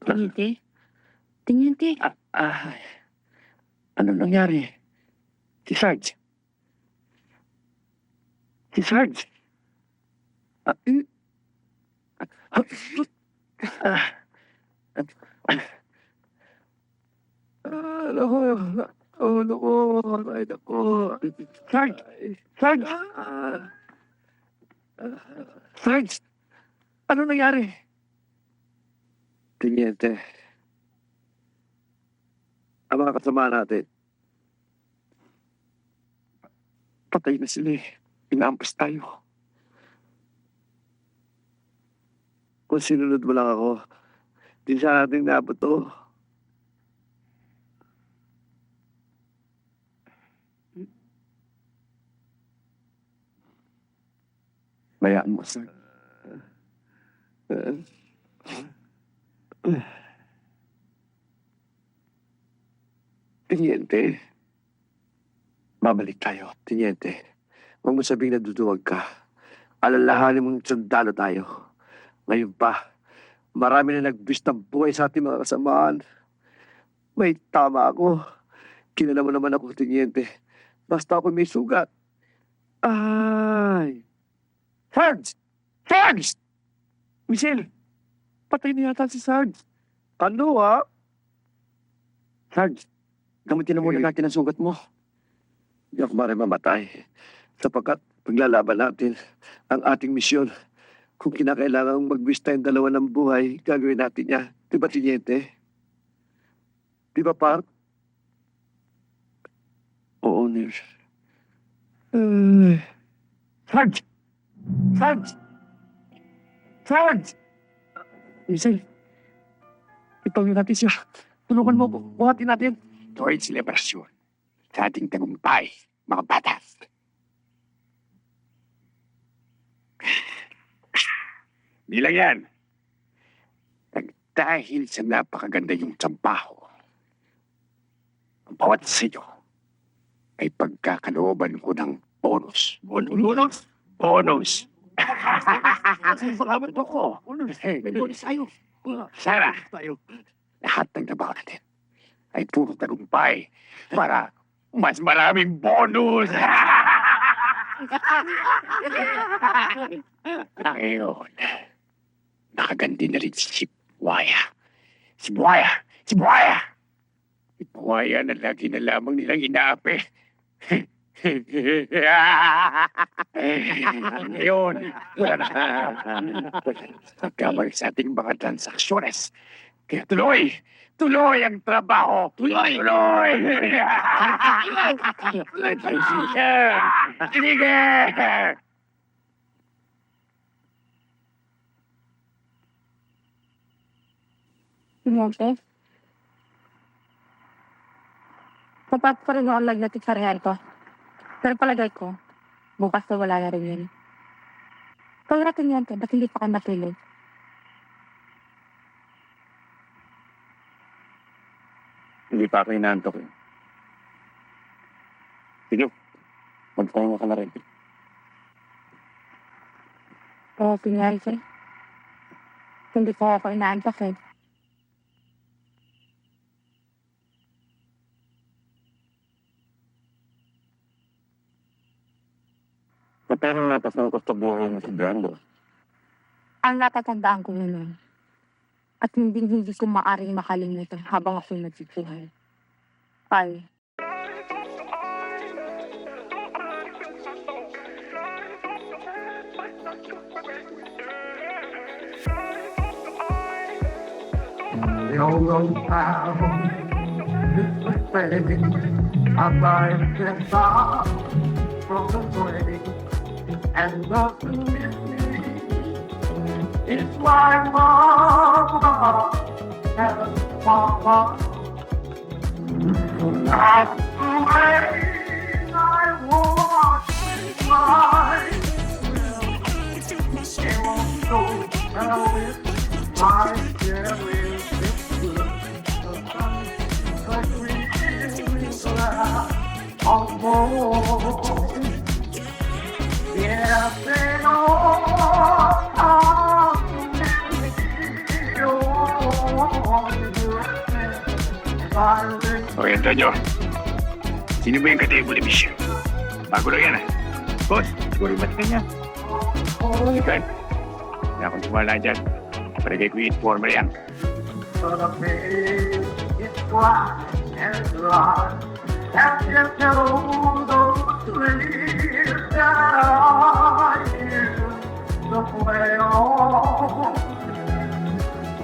Teniente? Teniente? Ano nangyari? Si Sarge. Si Sarge. Sarge! Sarge! Sarge! Ano nangyari? Teniente. Ang mga kasama natin. Patay na sila eh. Inaampas tayo. Kung sinunod mo lang ako, di siya natin naabot to. Bayaan mo, sir. Teniente. Babalik tayo, Teniente. Huwag mo sabing naduduwag ka. Alalahanin mong sundalo tayo. Ngayon pa, marami na nagbis ng buhay sa ating mga kasamaan. May tama ako. Kilala mo naman ako, Teniente. Basta ako may sugat. Ay! Sarge! Sarge! Michelle! Patay na yata si Sarge. Ano, ha? Sarge, gamitin na muna natin ang sugat mo. Hindi ako mamatay. Sapagkat paglalaban natin ang ating misyon. Kung kinakailangan magbis tayong dalawa ng buhay, gagawin natin niya. Di ba, Teniente? Di ba, Park? Oo, Ners. Sarge! Sarge! Sarge! Michelle, itawin natin siya. Tulungan mo, buhatin natin. Towards liberasyon sa ating tagumpay, mga bata. Di lang yan. Dahil sa napakaganda yung trabaho, ang bawat sa inyo ay pagkakalooban ko ng bonus. Bonus? Bonus. Salamat ako. May bonus tayo. Sana, lahat ng trabaho natin ay puro tagumpay para mas maraming bonus. Ngayon, nakaganti na rin si Buaya. Si Buaya! Si Buaya! Si Buaya na lagi na lamang nilang inaapi. Ngayon, wala na. Nagkamali sa ating mga transaksyones. Kaya tuloy! Tuloy ang trabaho! Tuloy! Tuloy! Sige! Teniente? Sapat pa rin ang lag natin sa Rehanto. Pero palagay ko, bukas na wala na rin yun. Kaya Teniente, ba't hindi pa ka napili? Hindi pa ako inaantok eh. Sige, magpahinga ka na rin. Oo, Teniente. Hindi ko ako inaantok eh. Pero natasang ko sa buhay mo si Brando. Ang natatandaan ko yun. At hindi ko maaring makalimutan habang ako'y nagsibuhay. Bye. It's my mama and papa. I want my they won't go tell it. My Jerry is good. But we laugh on more. Yeah, they know. Okay, Antonio. Sino ba yung katibuli mission? Bago lang yan ah. Boss, siguro ba't kanya? Ikaw. Hindi akong tumala dyan. Paragay ko i-informer yan.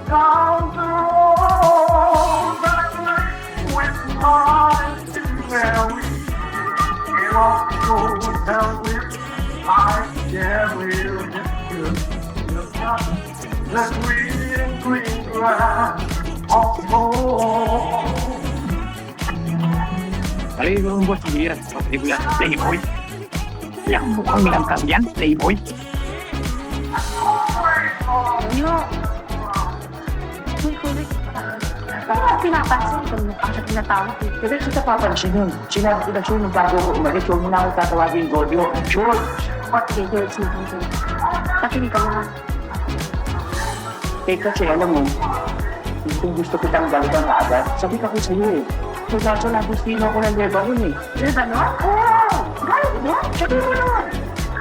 Down the road that went mine to where we walk go down with I will the green grass of home. Talaga yung boss, hindi yan. Pwede ko yan. Playboy. Yung mukhang langkang yan, Playboy. Bakit pinapansin ko nung ang tinatawag ko? Kasi sa papansin yun. Sinabi ko na siya nung bago ko umalis, huwag mo na ako tatawagin Gordio. George! Okay, George na ako. Nakinig ka naman. Eh kasi alam mo, kung gusto kitang balikan na agad, sabi ka ko sa'yo eh. So kaso nagustino ko ng Lebanon eh. Lebanon? Oo! Galing doon? Sabi mo naman.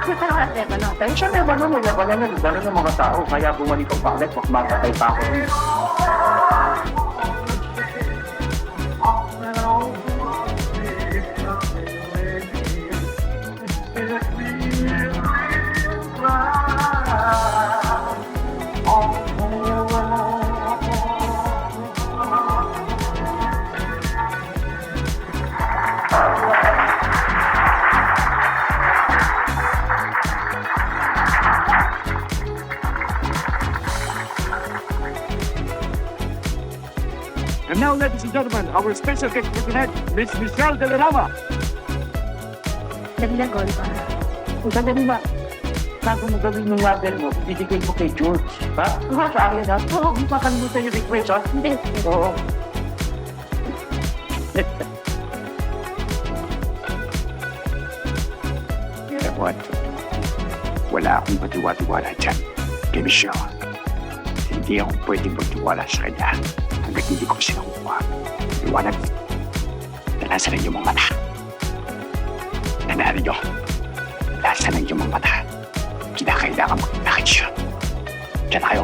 Sabi ka naman at Lebanon. Dahil siya Lebanon ng mga tao, kaya bumalik ang palit, magmamatay pa ako. And now, ladies and gentlemen, our special guest for tonight, Miss Michelle De La Rama. Dali na, Gol pa. Kung sandali ba, bago mo gawin yung mother mo, bibigay mo kay George. Ha? Sa akin ha? Oo, hindi makalimutan yung request ha? Hindi. Oo. You know what? Wala akong patiwa-tiwala dyan. Kay Michelle. Hindi ako pwedeng magtiwala sa kanya hanggat hindi ko siya nakukuha. Liwanag. Nalasan ang iyong mga mata. Tandaan niyo. Nalasan ang iyong mga mata. Kinakailangan magpakit siya. Diyan tayo.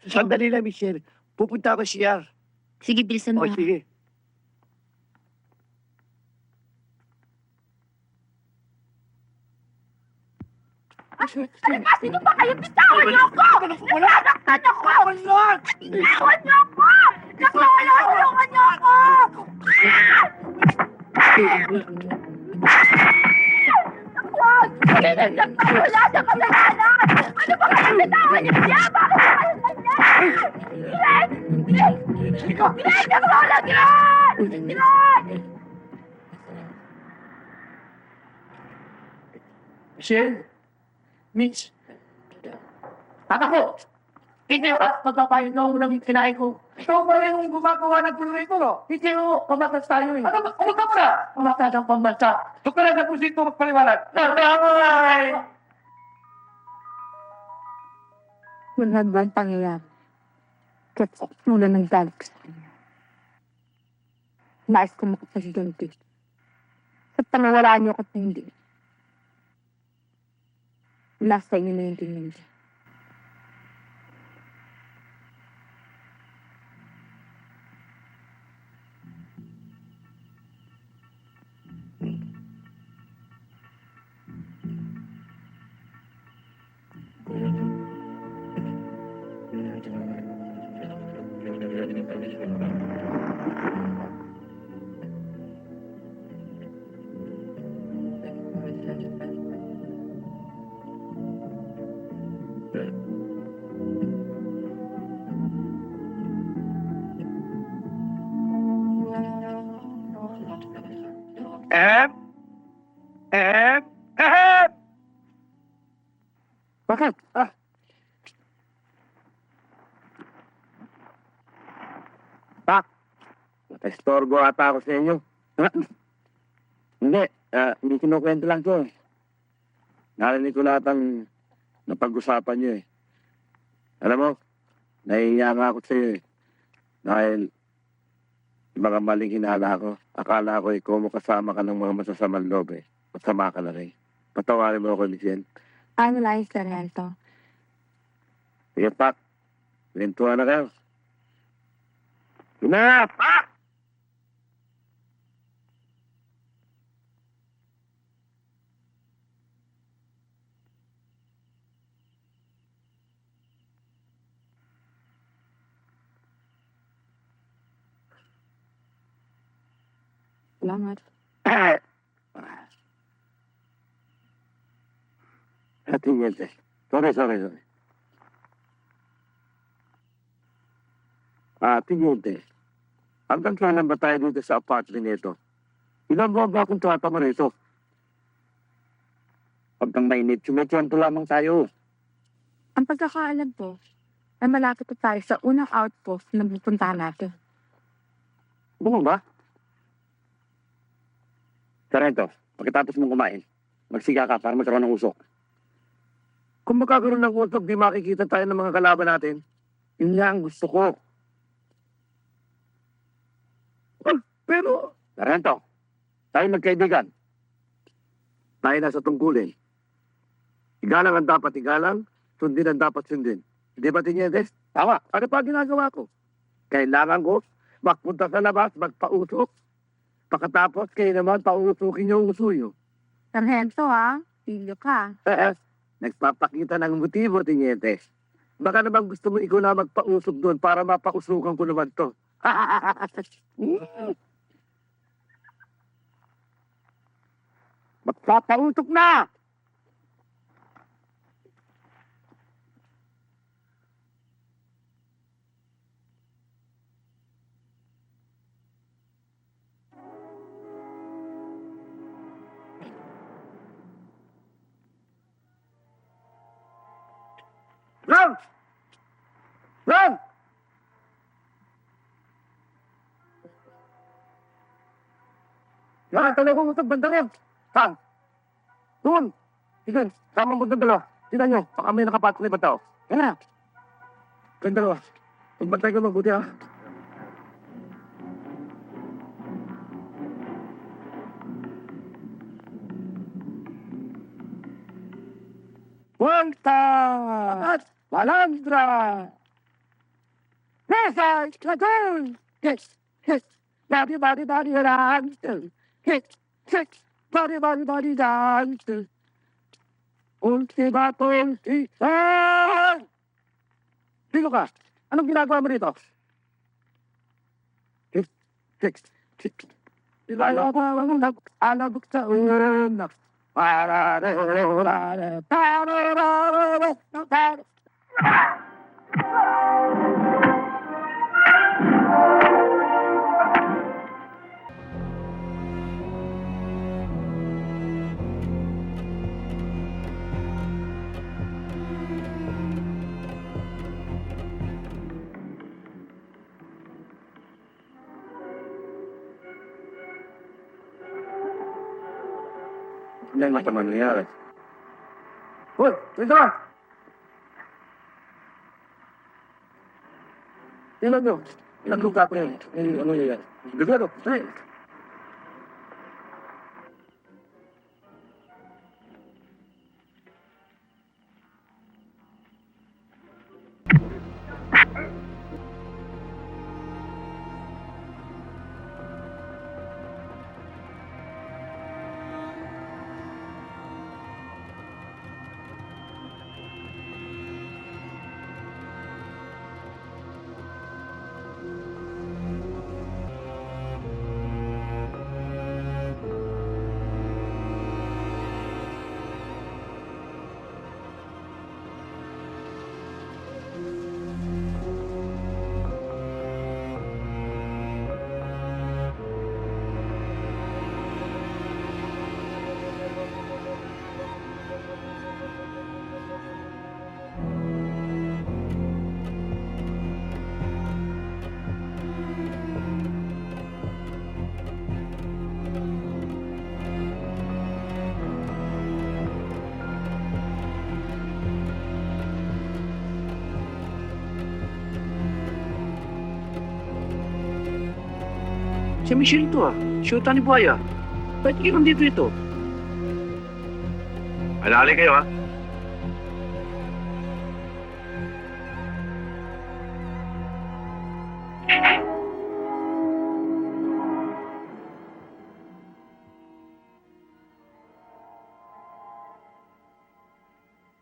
Sandali lang, Michelle. Pupunta ako siya. Sige, bilisan mo. O, sige. Sino ba kayo? Bitawan niyo ako! Nasaktan ako! Bitawan niyo ako! Tulungan niyo ako! Wala na kasalanan! Ano ba kayo bitawan niyo siya? Bakit kayo ganyan? Glenn! Ang lola, Glenn! Michelle? Mitch? Tata ko! Hindi ka magpapayin na ako ng kinain ko. Ikaw pa rin yung gumagawa ng proyekto, no? Hindi ko, pamatas tayo eh. Ano ka pala? Pamatas ang pambansa. Ito ka lang na proyekto magpaliwanag. Ay! Wala ba ang pangyayari? Kasi mula nagdalik sa kanya. Nais ko makapagganti. At panawalaan niyo ako at hindi. Nasa inyo na yung tingin niya. Bakit? Estorbo ata ako sa inyo. Hindi kinukwento lang ko. Narinig ko lahat ang napag-usapan niyo eh. Alam mo, nahihiya nga ako sa iyo eh. Dahil mga maling hinala ko. Akala ko ikaw mo kasama ka ng mga masasamang loob eh. Masama ka na rin. Patawarin mo ako, Michelle. Ano lang yung sarento? Sige, Pak. Kwentuhan na kayo. Yun na, Pak! Salamat. Tiniente. Sorry. Tiniente. Hanggang kailan ba tayo dito sa apartment nito? Ilan buwan ba akong tuwata mo rito? Pagkang mainit, sumikwento lamang tayo. Ang pagkakaalam ko, ay malapit na tayo sa unang outpost na pupuntahan natin. Bungo ba? Sarento, pagkatapos mong kumain, magsiga ka para magkaroon ng usok. Kung magkakaroon ng usok, di makikita tayo ng mga kalaban natin. Yun nga ang gusto ko. Pero, Sarento, tayo magkaibigan. Tayo nasa tungkulin. Igalang ang dapat igalang, sundin ang dapat sundin. Hindi ba, Tinyentes? Tama. Ano pa ginagawa ko? Kailangan ko magpunta sa labas, magpausok. Pagkatapos, kayo naman, pausukin yung uso nyo. Sargento ha, pilyo ka. Nagpapakita ng motibo, Tinyentes. Baka naman gusto mo ikaw na magpausok doon para mapausukan ko naman to. Magpapausok na! Run! Run! Nakatala ko sa banda rin. Saan? Doon. Sige, sama mo ng dalawa. Tignan nyo, baka may nakapato na ibang tao. Yan na. Kayong dalawa. Magbantay ko mabuti ha. Puwanta! At Malandra! Yes, yes. Body, body, body, dance. Yes, yes. Body, body, body, dance. Ultima, ultima. Sino ka? Anong ginagawa mo rito? Six. Ilaya ka ang nag-alabok sa ulan. Hindi naman pa nangyayari. Hoy, dito ka! Tingnan nyo. Nagluka ko yan. Ano yan? Bigado. Ay. Si Michelle to Shoota ni Buaya. Ba't kayo nandito ito? Alali kayo, ha?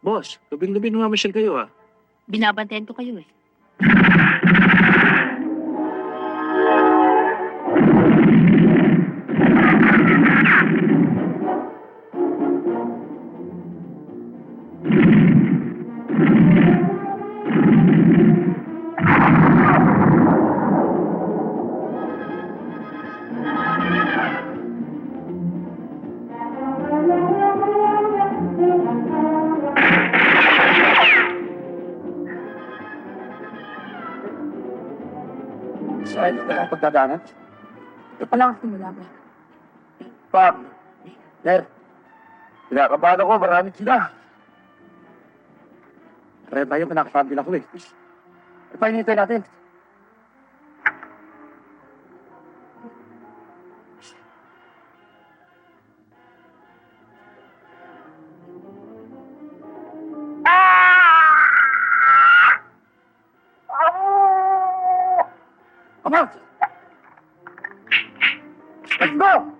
Boss, labing-labi namamasyal kayo Binabantayan ko kayo eh. Saan ka ang pagdadaanan? Ito pa lang ang simula mo. Pam. Sir. Kinakabahan ako. Marami sila. Kaya tayo, pinakasabi ako eh. Ipainitay natin. Come on! Let's go!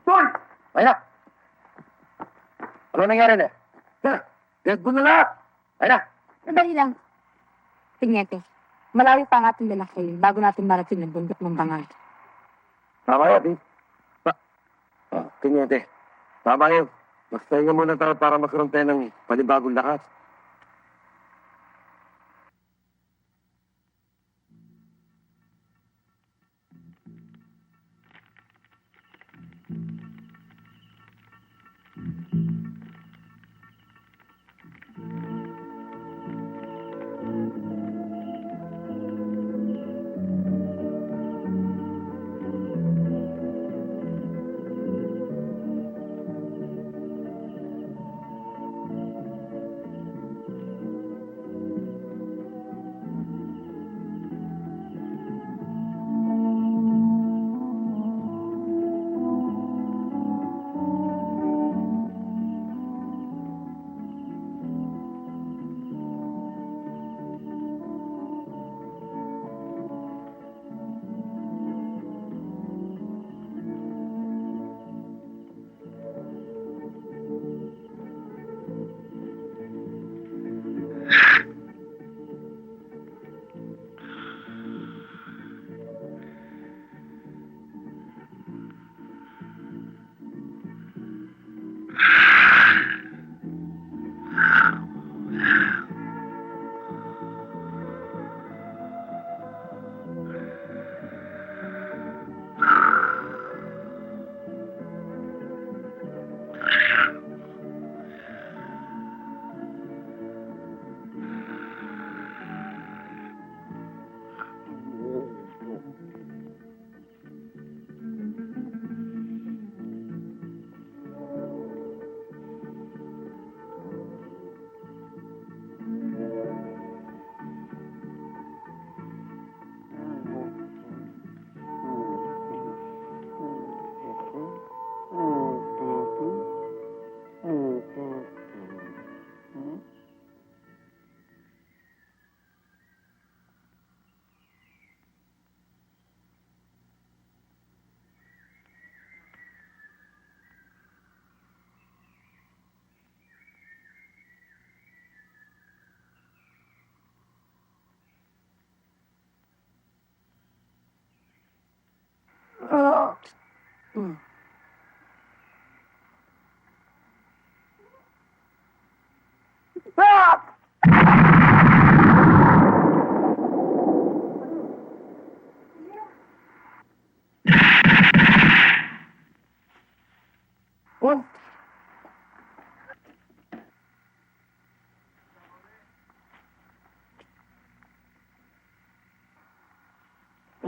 Tol! Ayan. Ano nangyari na? Dead ko na lahat. Ayan. Sandali lang. Tingete, malayo pa ang ating lalaki bago natin marating ang bundok ng bangal. Tama yan, eh. Tinyente. Tama yun. Magpahinga muna tayo para magkaroon tayo ng panibagong lakas.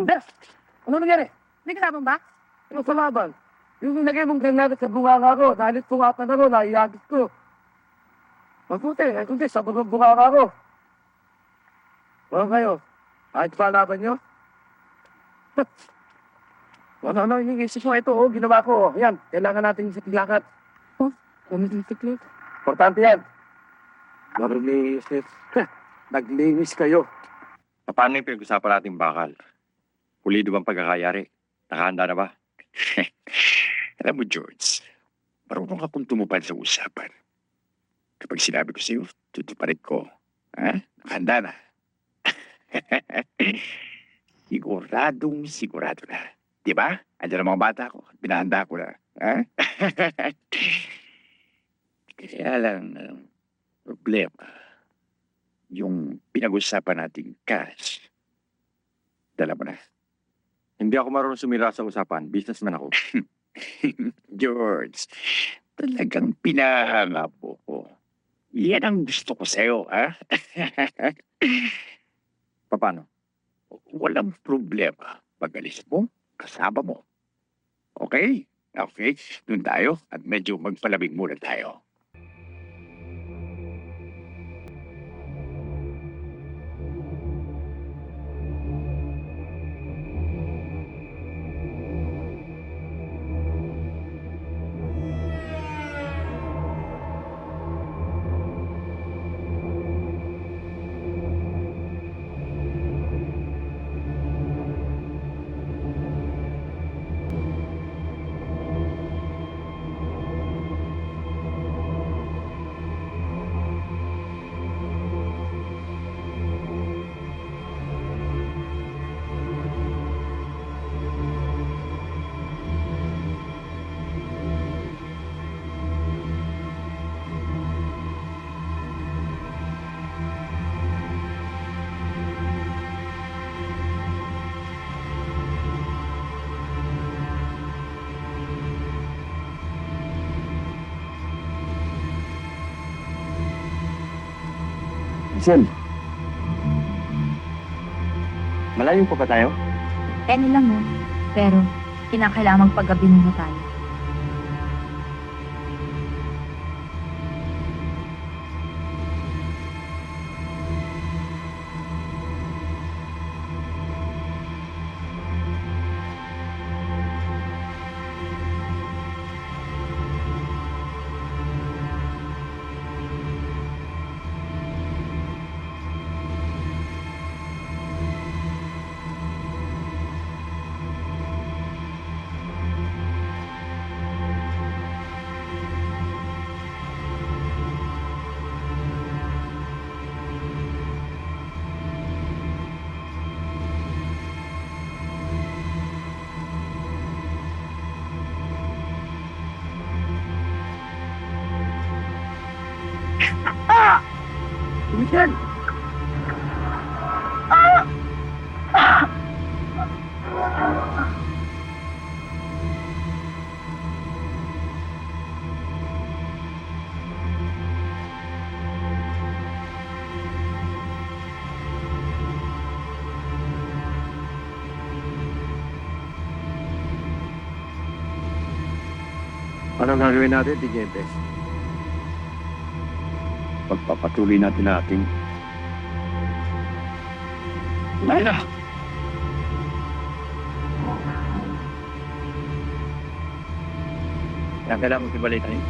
Bes! Ano nangyari? May kasama ba? Ano sa laban? Yung nilagay mong granada sa bunganga ko, dahil sungatan ako, naiyagis ko. Mabuti, kundi sa mga bunganga ko. Ano kayo? Kahit pa laban nyo? Ano, yung isip mo ito, ginawa ko. Yan, kailangan natin sa tilakat. Ano yung tiklit? Importante yan. Marinis. Naglinis kayo. Paano yung pinag-usapan nating bakal? Pulido bang pagkakayari? Nakahanda na ba? Alam mo, George, marunong akong tumupad sa usapan. Kapag sinabi ko sa'yo, tutuparin ko. Ha? Nakahanda na. Sigurado na. Di ba? Andiyan ang mga bata ko. Binahanda ko na. Ha? Kaya lang, problema. Yung pinag-usapan nating cash. Dala mo na. Hindi ako marunong sumira sa usapan. Businessman ako. George, talagang pinahanga po ko. Yan ang gusto ko sa'yo, ha? Paano? Walang problema. Pag-alis mo, kasama mo. Okay? Okay, doon tayo at medyo magpalabing muna tayo. Hansel. Malayo pa ba tayo? Ano lang oh. Pero, kinakailangan magpagabi muna tayo. Michelle! Anong gagawin natin, Tigentes? Pagpapatuloy natin ating... Laila! Kaya kailangan mo ibalik tayo.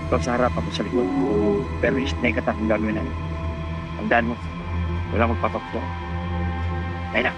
Ikaw sa harap, ako sa likod. Pero isnay ka takong gagawin natin. Tandaan mo, wala magpapakto. Laila!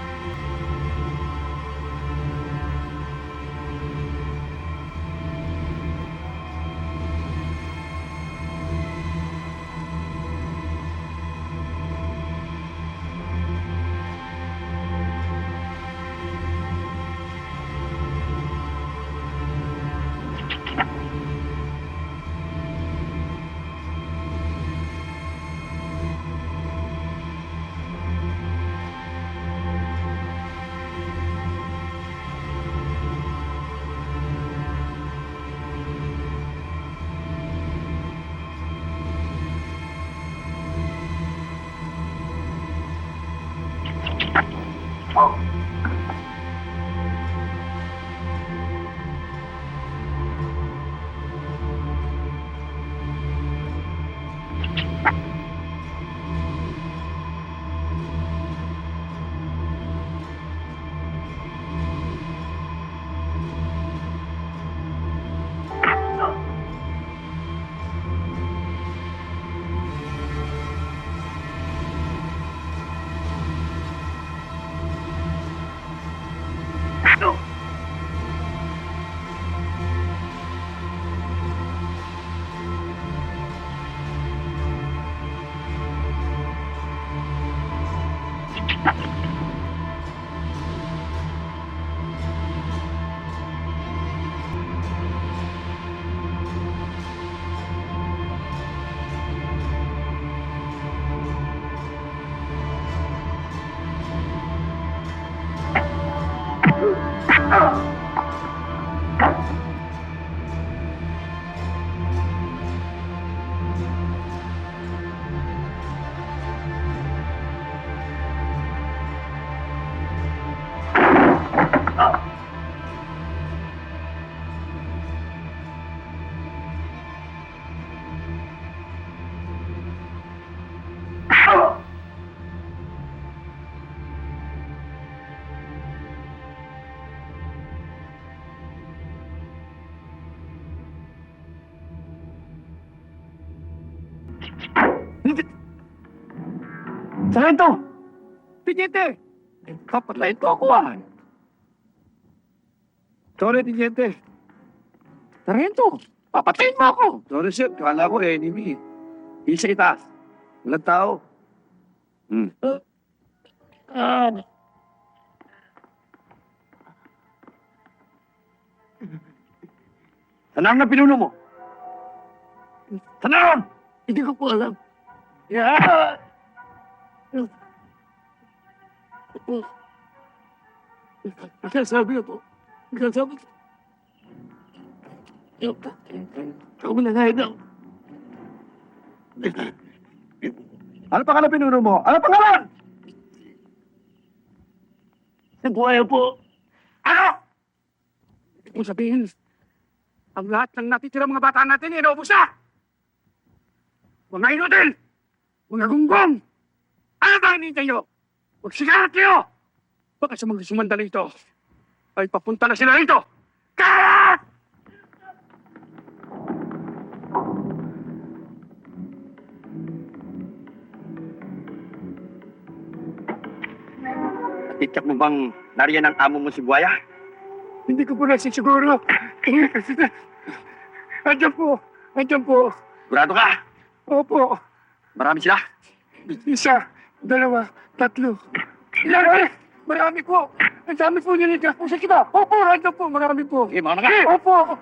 Sarento! Tiniente! Papatayin to ako ah! Sorry, Tiniente. Sarento! Papatayin mo ako! Sorry, sir. Kala ko enemy. Isa itaas. Walang tao. Tanang na pinuno mo? Tanang! Hindi ko po alam. Yeah! Nagsasabi na po. Nagsasabi. Ako na tayo daw. Ano pangalan pinuno mo? Ano pangalan? Buhay po. Ano? Ibig mong sabihin, ang lahat ng natitirang mga bata natin, inaubos na! Mga inutil! Mga gunggong! Ano ba hinihintay nyo? Magsigarat kayo! Baka sa mga sumandali ito, ay papunta na sila rito! Karat! Tityak mo bang nariyan ang amo mo si Buaya? Hindi ko po nasisiguro. Andiyan po. Andiyan po. Sigurado ka? Opo. Marami sila. Isa, dalawa, tatlo. Ilan? Marami po. Ang dami po nilita. Sige ba? Opo, andiyan po. Marami po. Okay, mga nga. Opo.